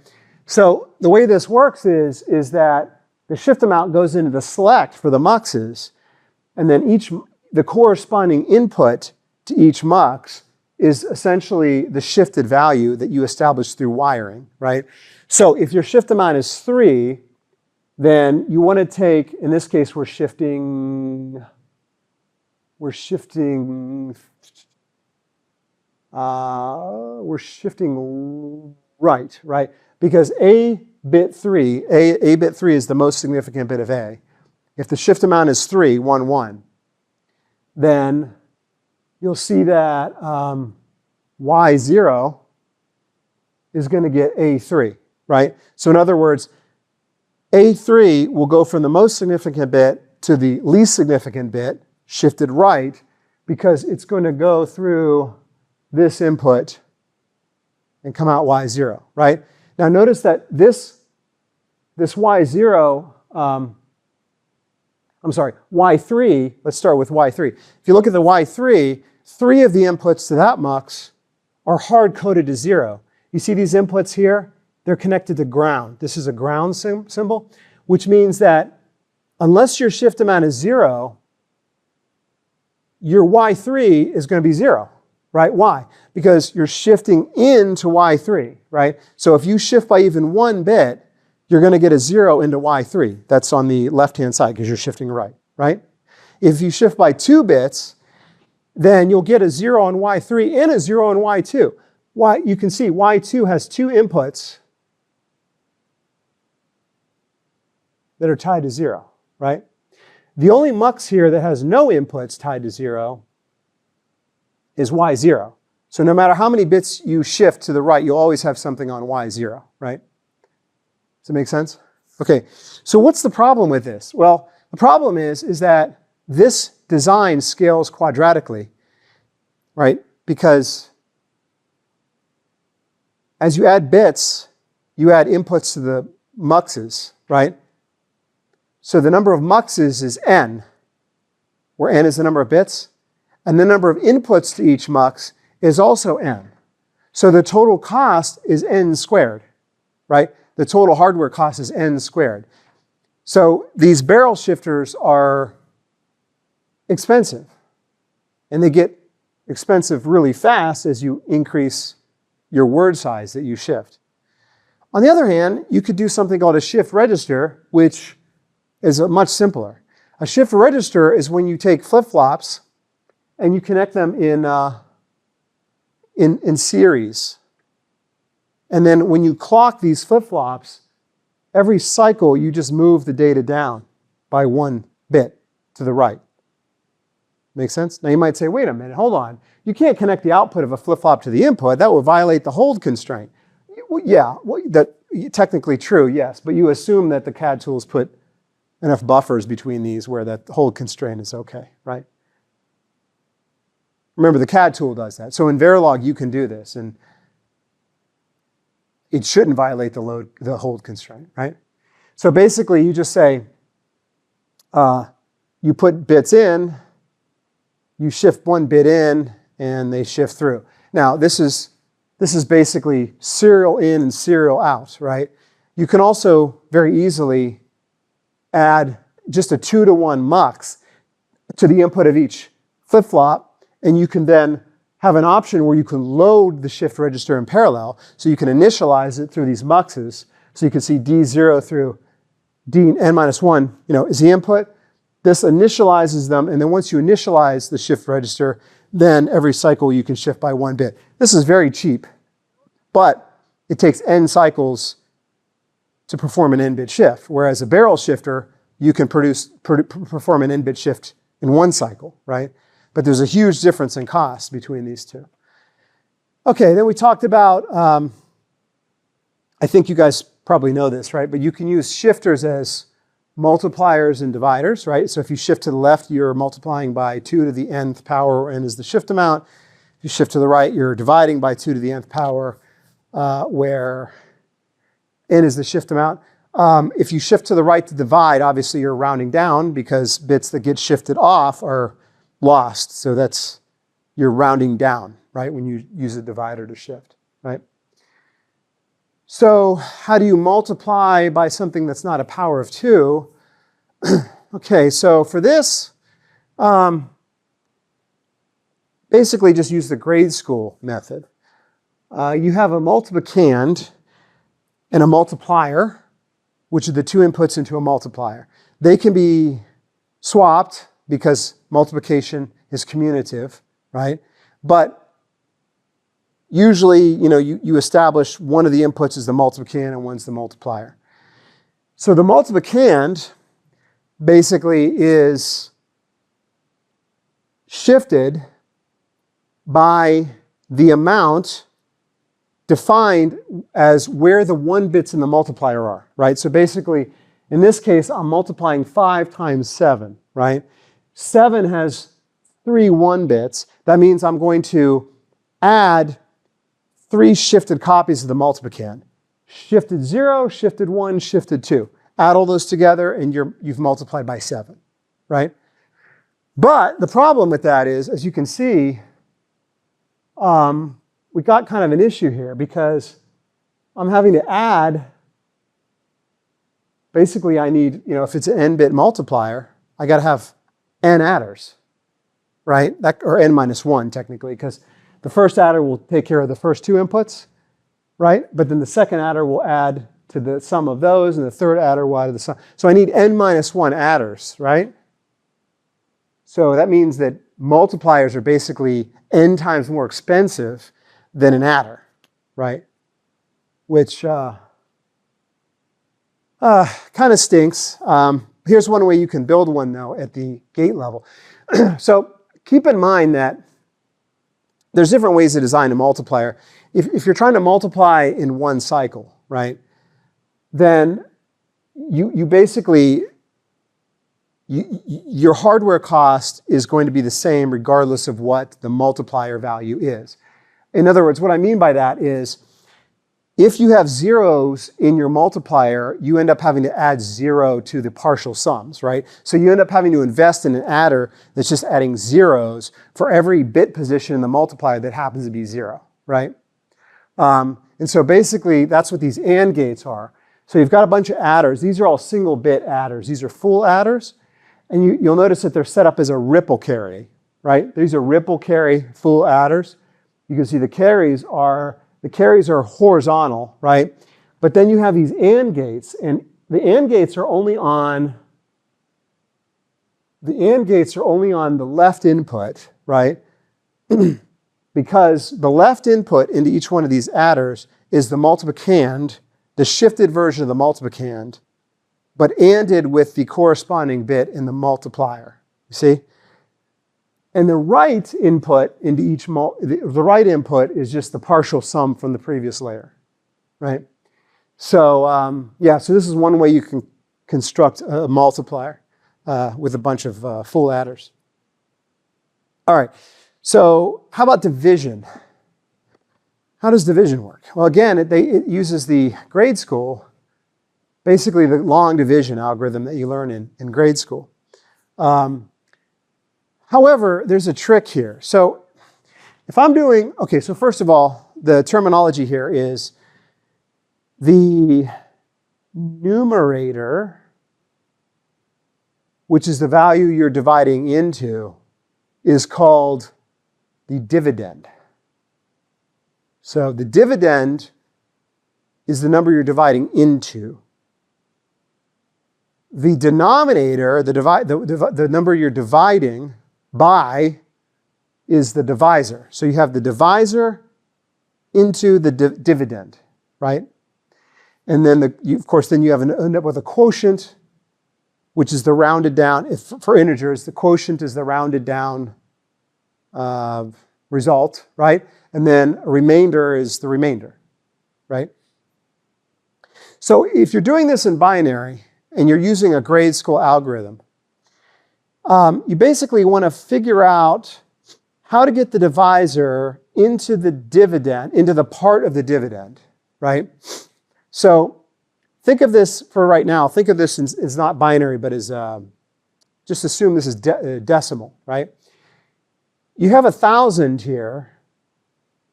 So the way this works is that the shift amount goes into the select for the muxes, and then the corresponding input to each mux is essentially the shifted value that you establish through wiring, right? So if your shift amount is 3, then you want to take, in this case, we're shifting right? Because A bit 3 is the most significant bit of A. If the shift amount is 3, 1, 1, then you'll see that Y0 is going to get A3, right? So in other words, A3 will go from the most significant bit to the least significant bit, shifted right, because it's going to go through this input and come out Y0, right? Now notice that this Y0, Y3, let's start with Y3. If you look at the Y3, 3 of the inputs to that mux are hard-coded to 0. You see these inputs here? They're connected to ground. This is a ground symbol, which means that unless your shift amount is 0, your Y3 is going to be 0, right? Why? Because you're shifting into Y3, right? So if you shift by even 1 bit, you're going to get a 0 into Y3. That's on the left-hand side because you're shifting right, right? If you shift by 2 bits, then you'll get a 0 on Y3 and a 0 on Y2. You can see Y2 has 2 inputs that are tied to 0, right? The only mux here that has no inputs tied to 0 is Y0. So no matter how many bits you shift to the right, you'll always have something on Y0, right? Does that make sense? Okay, so what's the problem with this? Well, the problem is that this design scales quadratically, right? Because as you add bits, you add inputs to the muxes, right? So the number of muxes is n, where n is the number of bits, and the number of inputs to each mux is also n. So the total cost is n squared, right? The total hardware cost is n squared. So these barrel shifters are expensive, and they get expensive really fast as you increase your word size that you shift. On the other hand, you could do something called a shift register, which is much simpler. A shift register is when you take flip-flops and you connect them in series. And then when you clock these flip-flops, every cycle you just move the data down by 1 bit to the right. Make sense? Now you might say, wait a minute, hold on. You can't connect the output of a flip-flop to the input. That would violate the hold constraint. Well, yeah, that's technically true, yes. But you assume that the CAD tools put enough buffers between these where that hold constraint is okay, right? Remember, the CAD tool does that. So in Verilog, you can do this. And it shouldn't violate the hold constraint, right? So basically, you just say, you put bits in, you shift 1 bit in, and they shift through. Now, this is basically serial in and serial out, right? You can also very easily add just a 2-to-1 mux to the input of each flip-flop, and you can then have an option where you can load the shift register in parallel, so you can initialize it through these muxes. So you can see D0 through Dn-1, is the input. This initializes them, and then once you initialize the shift register, then every cycle you can shift by 1 bit. This is very cheap, but it takes n cycles to perform an n-bit shift, whereas a barrel shifter, you can perform an n-bit shift in 1 cycle, right? But there's a huge difference in cost between these two. Okay, then we talked about, I think you guys probably know this, right? But you can use shifters as multipliers and dividers, right? So if you shift to the left, you're multiplying by 2 to the nth power, where n is the shift amount. If you shift to the right, you're dividing by 2 to the nth power, where n is the shift amount. If you shift to the right to divide, obviously you're rounding down because bits that get shifted off are lost. So you're rounding down, right, when you use a divider to shift, right? So how do you multiply by something that's not a power of 2? Okay, so for this, basically just use the grade school method. You have a multiplicand and a multiplier, which are the 2 inputs into a multiplier. They can be swapped because multiplication is commutative, right? But usually, you establish one of the inputs is the multiplicand and one's the multiplier. So the multiplicand basically is shifted by the amount defined as where the 1 bits in the multiplier are, right? So basically, in this case, I'm multiplying 5 times 7, right? 7 has 3 1 bits. That means I'm going to add 3 shifted copies of the multiplicand. Shifted 0, shifted 1, shifted 2. Add all those together and you've multiplied by 7, right? But the problem with that is, as you can see, we got kind of an issue here because I'm having to add, basically I need, if it's an n-bit multiplier, I got to have n adders, right? Or n-1 technically, because the first adder will take care of the first 2 inputs, right? But then the second adder will add to the sum of those, and the third adder will add to the sum. So I need n-1 adders, right? So that means that multipliers are basically n times more expensive than an adder, right? Which kind of stinks. Here's one way you can build one, though, at the gate level. So keep in mind that there's different ways to design a multiplier. If you're trying to multiply in 1 cycle, right, then you basically, your hardware cost is going to be the same regardless of what the multiplier value is. In other words, what I mean by that is if you have zeros in your multiplier, you end up having to add 0 to the partial sums, right? So you end up having to invest in an adder that's just adding zeros for every bit position in the multiplier that happens to be 0, right? And so basically, that's what these AND gates are. So you've got a bunch of adders. These are all single bit adders. These are full adders. And you'll notice that they're set up as a ripple carry, right? These are ripple carry full adders. You can see the carries are horizontal, right? But then you have these AND gates, and the AND gates are only on the AND gates are only on the left input, right? Because the left input into each one of these adders is the multiplicand, the shifted version of the multiplicand, but ANDed with the corresponding bit in the multiplier. You see? And the right input into each the right input is just the partial sum from the previous layer, right? So yeah, so this is one way you can construct a multiplier with a bunch of full adders. All right, so how about division? How does division work? Well, again, it uses the grade school, basically the long division algorithm that you learn in grade school. However, there's a trick here. So if I'm doing, okay, so first of all, the terminology here is the numerator, which is the value you're dividing into, is called the dividend. So the dividend is the number you're dividing into. The denominator, the number you're dividing by, is the divisor. So you have the divisor into the dividend, right? And then, of course, then you end up with a quotient, which is the rounded down. For integers, the quotient is the rounded down result, right? And then a remainder is the remainder, right? So if you're doing this in binary and you're using a grade school algorithm, you basically want to figure out how to get the divisor into the dividend, into the part of the dividend, right? So think of this for right now. Think of this as not binary, but as just assume this is decimal, right? You have 1,000 here,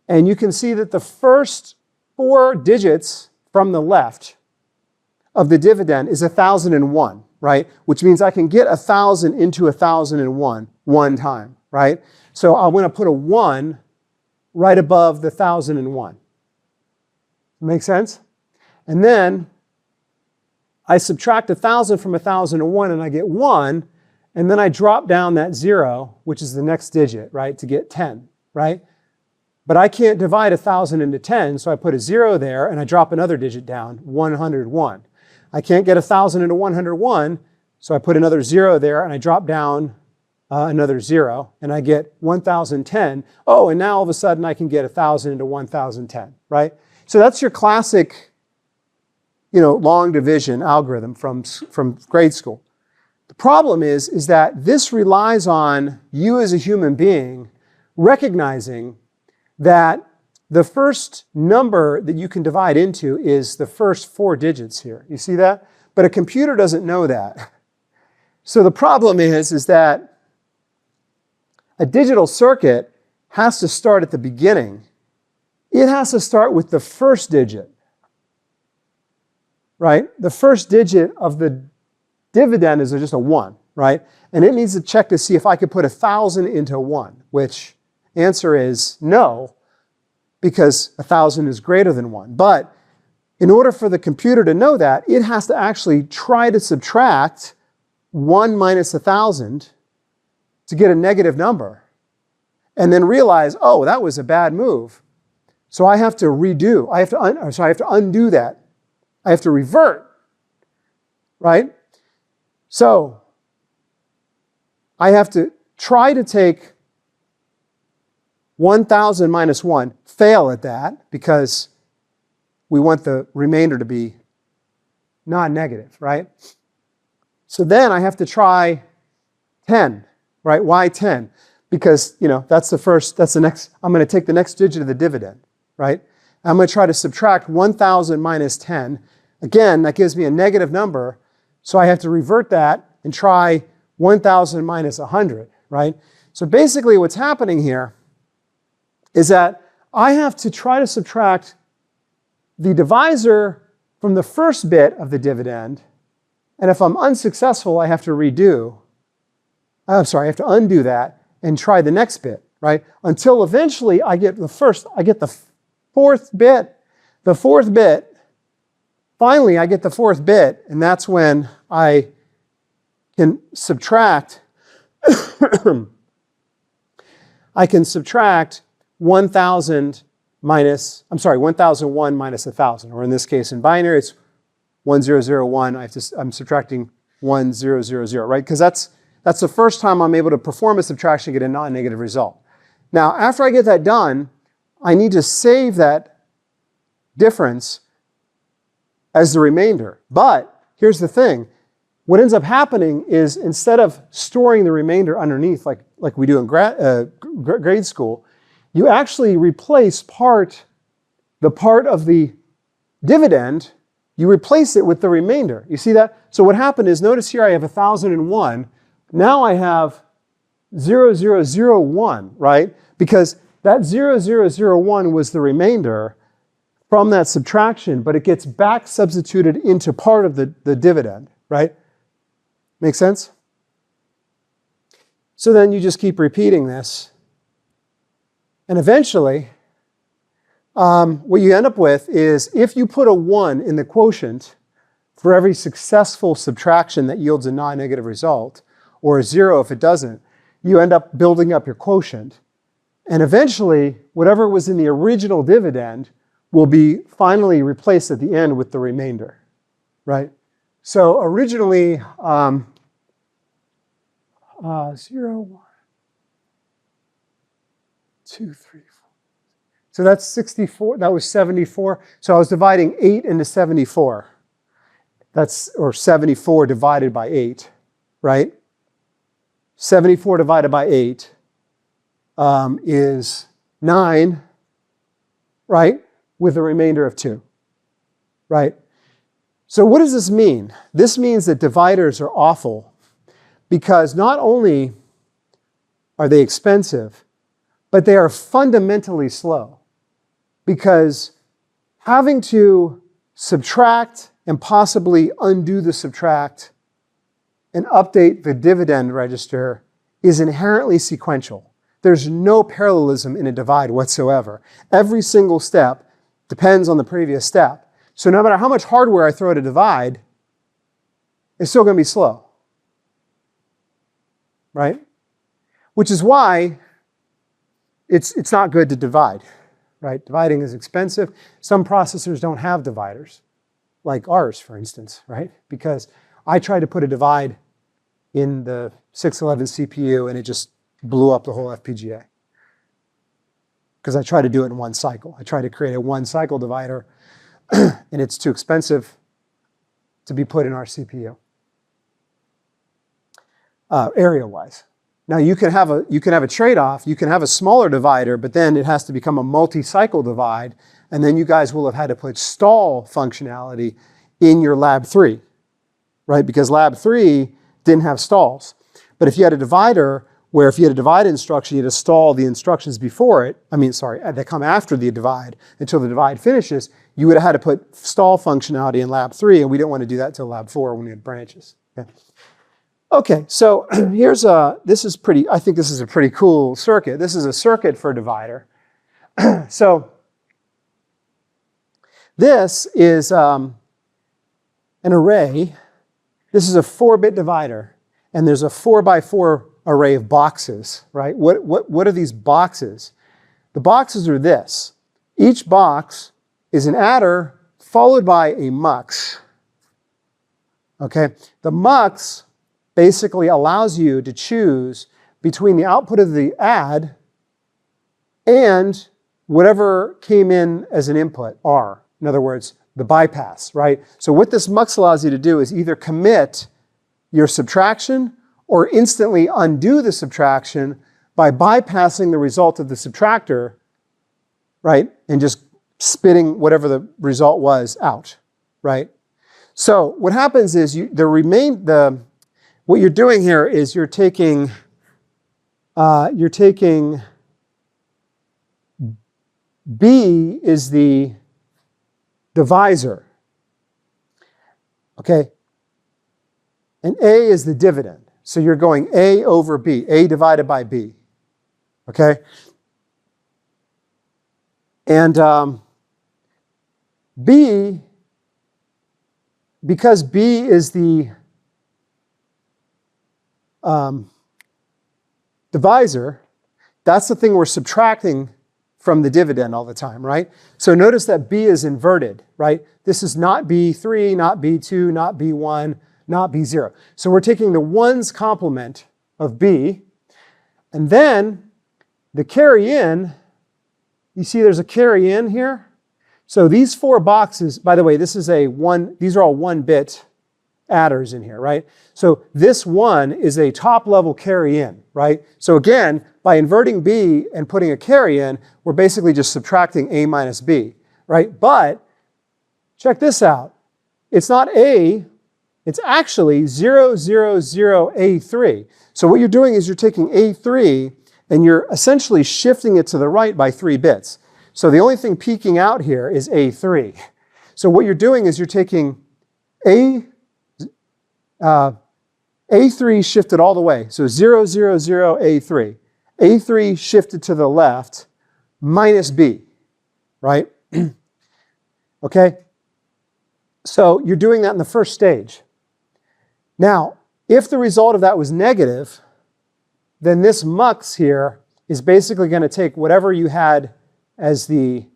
and you can see that the first 4 digits from the left of the dividend is 1,001, right? Which means I can get 1,000 into 1,001 one time, right? So I want to put a 1 right above the 1,001. Make sense? And then I subtract 1,000 from 1,001 and I get 1, and then I drop down that 0, which is the next digit, right, to get 10, right? But I can't divide 1,000 into 10, so I put a 0 there and I drop another digit down, 101. I can't get 1,000 into 101, so I put another 0 there and I drop down another 0 and I get 1,010. Oh, and now all of a sudden I can get 1,000 into 1,010, right? So that's your classic, long division algorithm from grade school. The problem is that this relies on you as a human being recognizing that the first number that you can divide into is the first 4 digits here. You see that? But a computer doesn't know that. So the problem is that a digital circuit has to start at the beginning. It has to start with the first digit, right? The first digit of the dividend is just a 1, right? And it needs to check to see if I could put 1,000 into 1, which answer is no, because 1,000 is greater than 1. But in order for the computer to know that, it has to actually try to subtract 1 minus 1,000 to get a negative number, and then realize, oh, that was a bad move. So I have to redo. I have to undo that. I have to revert, right? So I have to try to take 1,000 minus 1, fail at that because we want the remainder to be non-negative, right? So then I have to try 10, right? Why 10? Because, that's the next, I'm going to take the next digit of the dividend, right? I'm going to try to subtract 1,000 minus 10. Again, that gives me a negative number, so I have to revert that and try 1,000 minus 100, right? So basically what's happening here is that I have to try to subtract the divisor from the first bit of the dividend, and if I'm unsuccessful, I have to undo that and try the next bit, right? Until eventually I get the fourth bit. Finally, I get the 4th bit, and that's when I can subtract I can subtract 1,000 minus, 1,001 minus 1,000, or in this case in binary, it's 1001. I'm subtracting 1000, right? Because that's the first time I'm able to perform a subtraction and get a non-negative result. Now, after I get that done, I need to save that difference as the remainder. But here's the thing. What ends up happening is instead of storing the remainder underneath like we do in grade school, you actually replace the part of the dividend, you replace it with the remainder. You see that? So what happened is, notice here I have 1,001. Now I have 0001, right? Because that 0001 was the remainder from that subtraction, but it gets back substituted into part of the dividend, right? Make sense? So then you just keep repeating this. And eventually, what you end up with is if you put a 1 in the quotient for every successful subtraction that yields a non-negative result, or a 0 if it doesn't, you end up building up your quotient. And eventually, whatever was in the original dividend will be finally replaced at the end with the remainder, right? So originally, 0, 1, 2, 3, 4. So that's 64, that was 74. So I was dividing 8 into 74. Or 74 divided by 8, right? 74 divided by 8 is 9, right? With a remainder of 2, right? So what does this mean? This means that dividers are awful because not only are they expensive, but they are fundamentally slow. Because having to subtract and possibly undo the subtract and update the dividend register is inherently sequential. There's no parallelism in a divide whatsoever. Every single step depends on the previous step. So no matter how much hardware I throw at a divide, it's still going to be slow, right? Which is why it's not good to divide, right? Dividing is expensive. Some processors don't have dividers, like ours, for instance, right? Because I tried to put a divide in the 611 CPU and it just blew up the whole FPGA. Because I tried to do it in one cycle. I tried to create a one cycle divider and it's too expensive to be put in our CPU, area-wise. Now you can have a trade-off. You can have a smaller divider, but then it has to become a multi-cycle divide, and then you guys will have had to put stall functionality in your lab 3, right? Because lab 3 didn't have stalls. But if you had a divider where if you had a divide instruction, you had to stall the instructions before it, that come after the divide until the divide finishes, you would have had to put stall functionality in lab 3, and we didn't want to do that until lab 4 when we had branches. Okay, so I think this is a pretty cool circuit. This is a circuit for a divider. So this is an array. This is a 4-bit divider, and there's a 4x4 array of boxes, right? What are these boxes? The boxes are this. Each box is an adder followed by a mux. Okay, the mux basically allows you to choose between the output of the add and whatever came in as an input, R. In other words, the bypass, right? So what this mux allows you to do is either commit your subtraction or instantly undo the subtraction by bypassing the result of the subtractor, right? And just spitting whatever the result was out, right? So what happens is what you're doing here is you're taking B is the divisor, okay? And A is the dividend. So you're going A over B, A divided by B, okay? And B, because B is the divisor, that's the thing we're subtracting from the dividend all the time, right? So notice that B is inverted, right? This is not B3, not B2, not B1, not B0. So we're taking the ones complement of B, and then the carry in, you see there's a carry in here? So these 4 boxes, by the way, this is these are all 1-bit adders in here, right? So this 1 is a top level carry in, right? So again, by inverting B and putting a carry in, we're basically just subtracting A minus B, right? But check this out. It's not A, it's actually 0, 0, 0, A3. So what you're doing is you're taking A3 and you're essentially shifting it to the right by 3 bits. So the only thing peeking out here is A3. So what you're doing is you're taking A3 shifted all the way. So 0, 0, 0, A3. A3 shifted to the left minus B, right? Okay? So you're doing that in the first stage. Now, if the result of that was negative, then this mux here is basically going to take whatever you had as the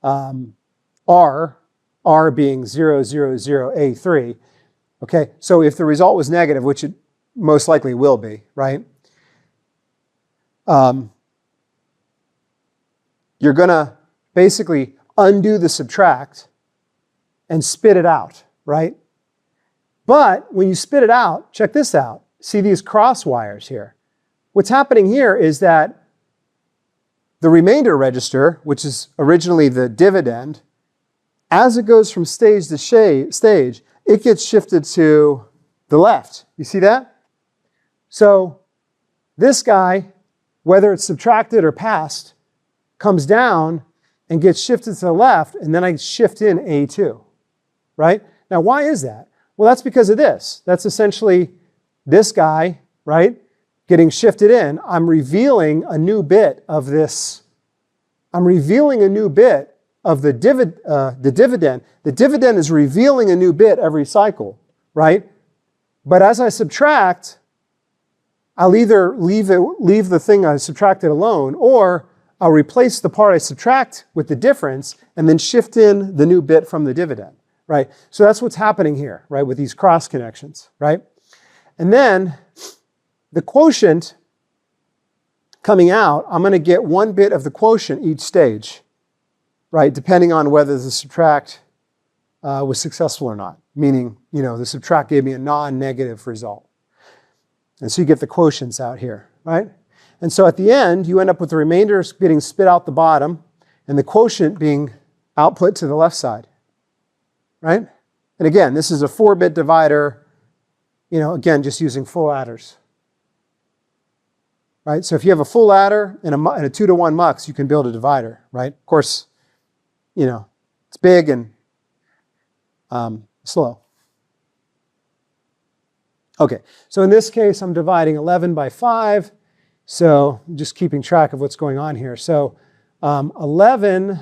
R being 0, 0, 0, A3. Okay, so if the result was negative, which it most likely will be, right? You're going to basically undo the subtract and spit it out, right? But when you spit it out, check this out. See these cross wires here. What's happening here is that the remainder register, which is originally the dividend, as it goes from stage to stage, it gets shifted to the left. You see that? So this guy, whether it's subtracted or passed, comes down and gets shifted to the left, and then I shift in A2, right? Now, why is that? Well, that's because of this. That's essentially this guy, right, getting shifted in. I'm revealing a new bit of this. I'm revealing a new bit of the dividend. The dividend is revealing a new bit every cycle, right? But as I subtract, I'll either leave the thing I subtracted alone, or I'll replace the part I subtract with the difference and then shift in the new bit from the dividend, right? So that's what's happening here, right, with these cross connections, right? And then the quotient coming out, I'm going to get 1 bit of the quotient each stage, right, depending on whether the subtract was successful or not, meaning, you know, the subtract gave me a non-negative result. And so you get the quotients out here, right? And so at the end, you end up with the remainder getting spit out the bottom and the quotient being output to the left side, right? And again, this is a 4-bit divider, you know, again, just using full adders, right? So if you have a full adder and a 2-to-1 mux, you can build a divider, right? Of course, you know, it's big and slow. Okay, so in this case, I'm dividing 11 by 5. So I'm just keeping track of what's going on here. So 11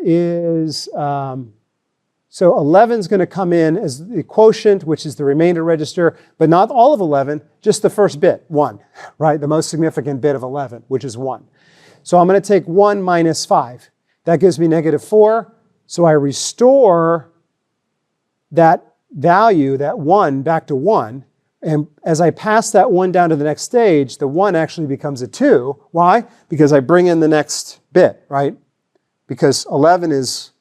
is, so 11 is going to come in as the quotient, which is the remainder register, but not all of 11, just the first bit, 1, right? The most significant bit of 11, which is 1. So I'm going to take 1 minus 5. That gives me -4. So I restore that value, that 1, back to 1. And as I pass that 1 down to the next stage, the 1 actually becomes a 2. Why? Because I bring in the next bit, right? Because 11 is,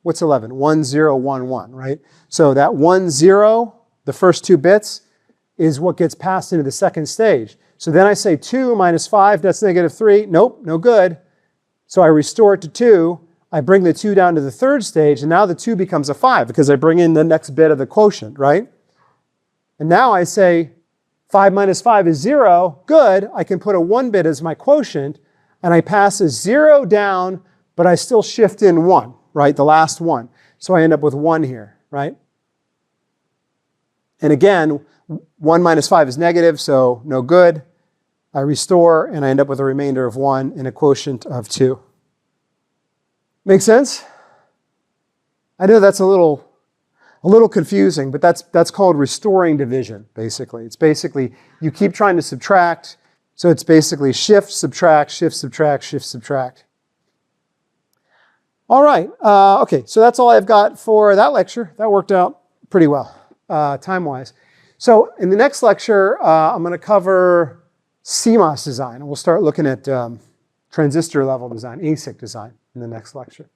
what's 11? 1, 0, 1, 1, right? So that 1, 0, the first 2 bits, is what gets passed into the second stage. So then I say 2 minus 5, that's -3. Nope, no good. So I restore it to 2. I bring the 2 down to the third stage, and now the 2 becomes a 5 because I bring in the next bit of the quotient, right? And now I say 5 minus 5 is 0. Good. I can put a 1 bit as my quotient, and I pass a 0 down, but I still shift in 1, right? The last 1. So I end up with 1 here, right? And again, 1 minus 5 is negative, so no good. I restore, and I end up with a remainder of 1 and a quotient of 2. Make sense? I know that's a little a little confusing, but that's called restoring division, basically. It's basically, you keep trying to subtract, so it's basically shift, subtract, shift, subtract, shift, subtract. All right, okay, so that's all I've got for that lecture. That worked out pretty well, time-wise. So in the next lecture, I'm going to cover CMOS design, and we'll start looking at transistor level design, ASIC design in the next lecture.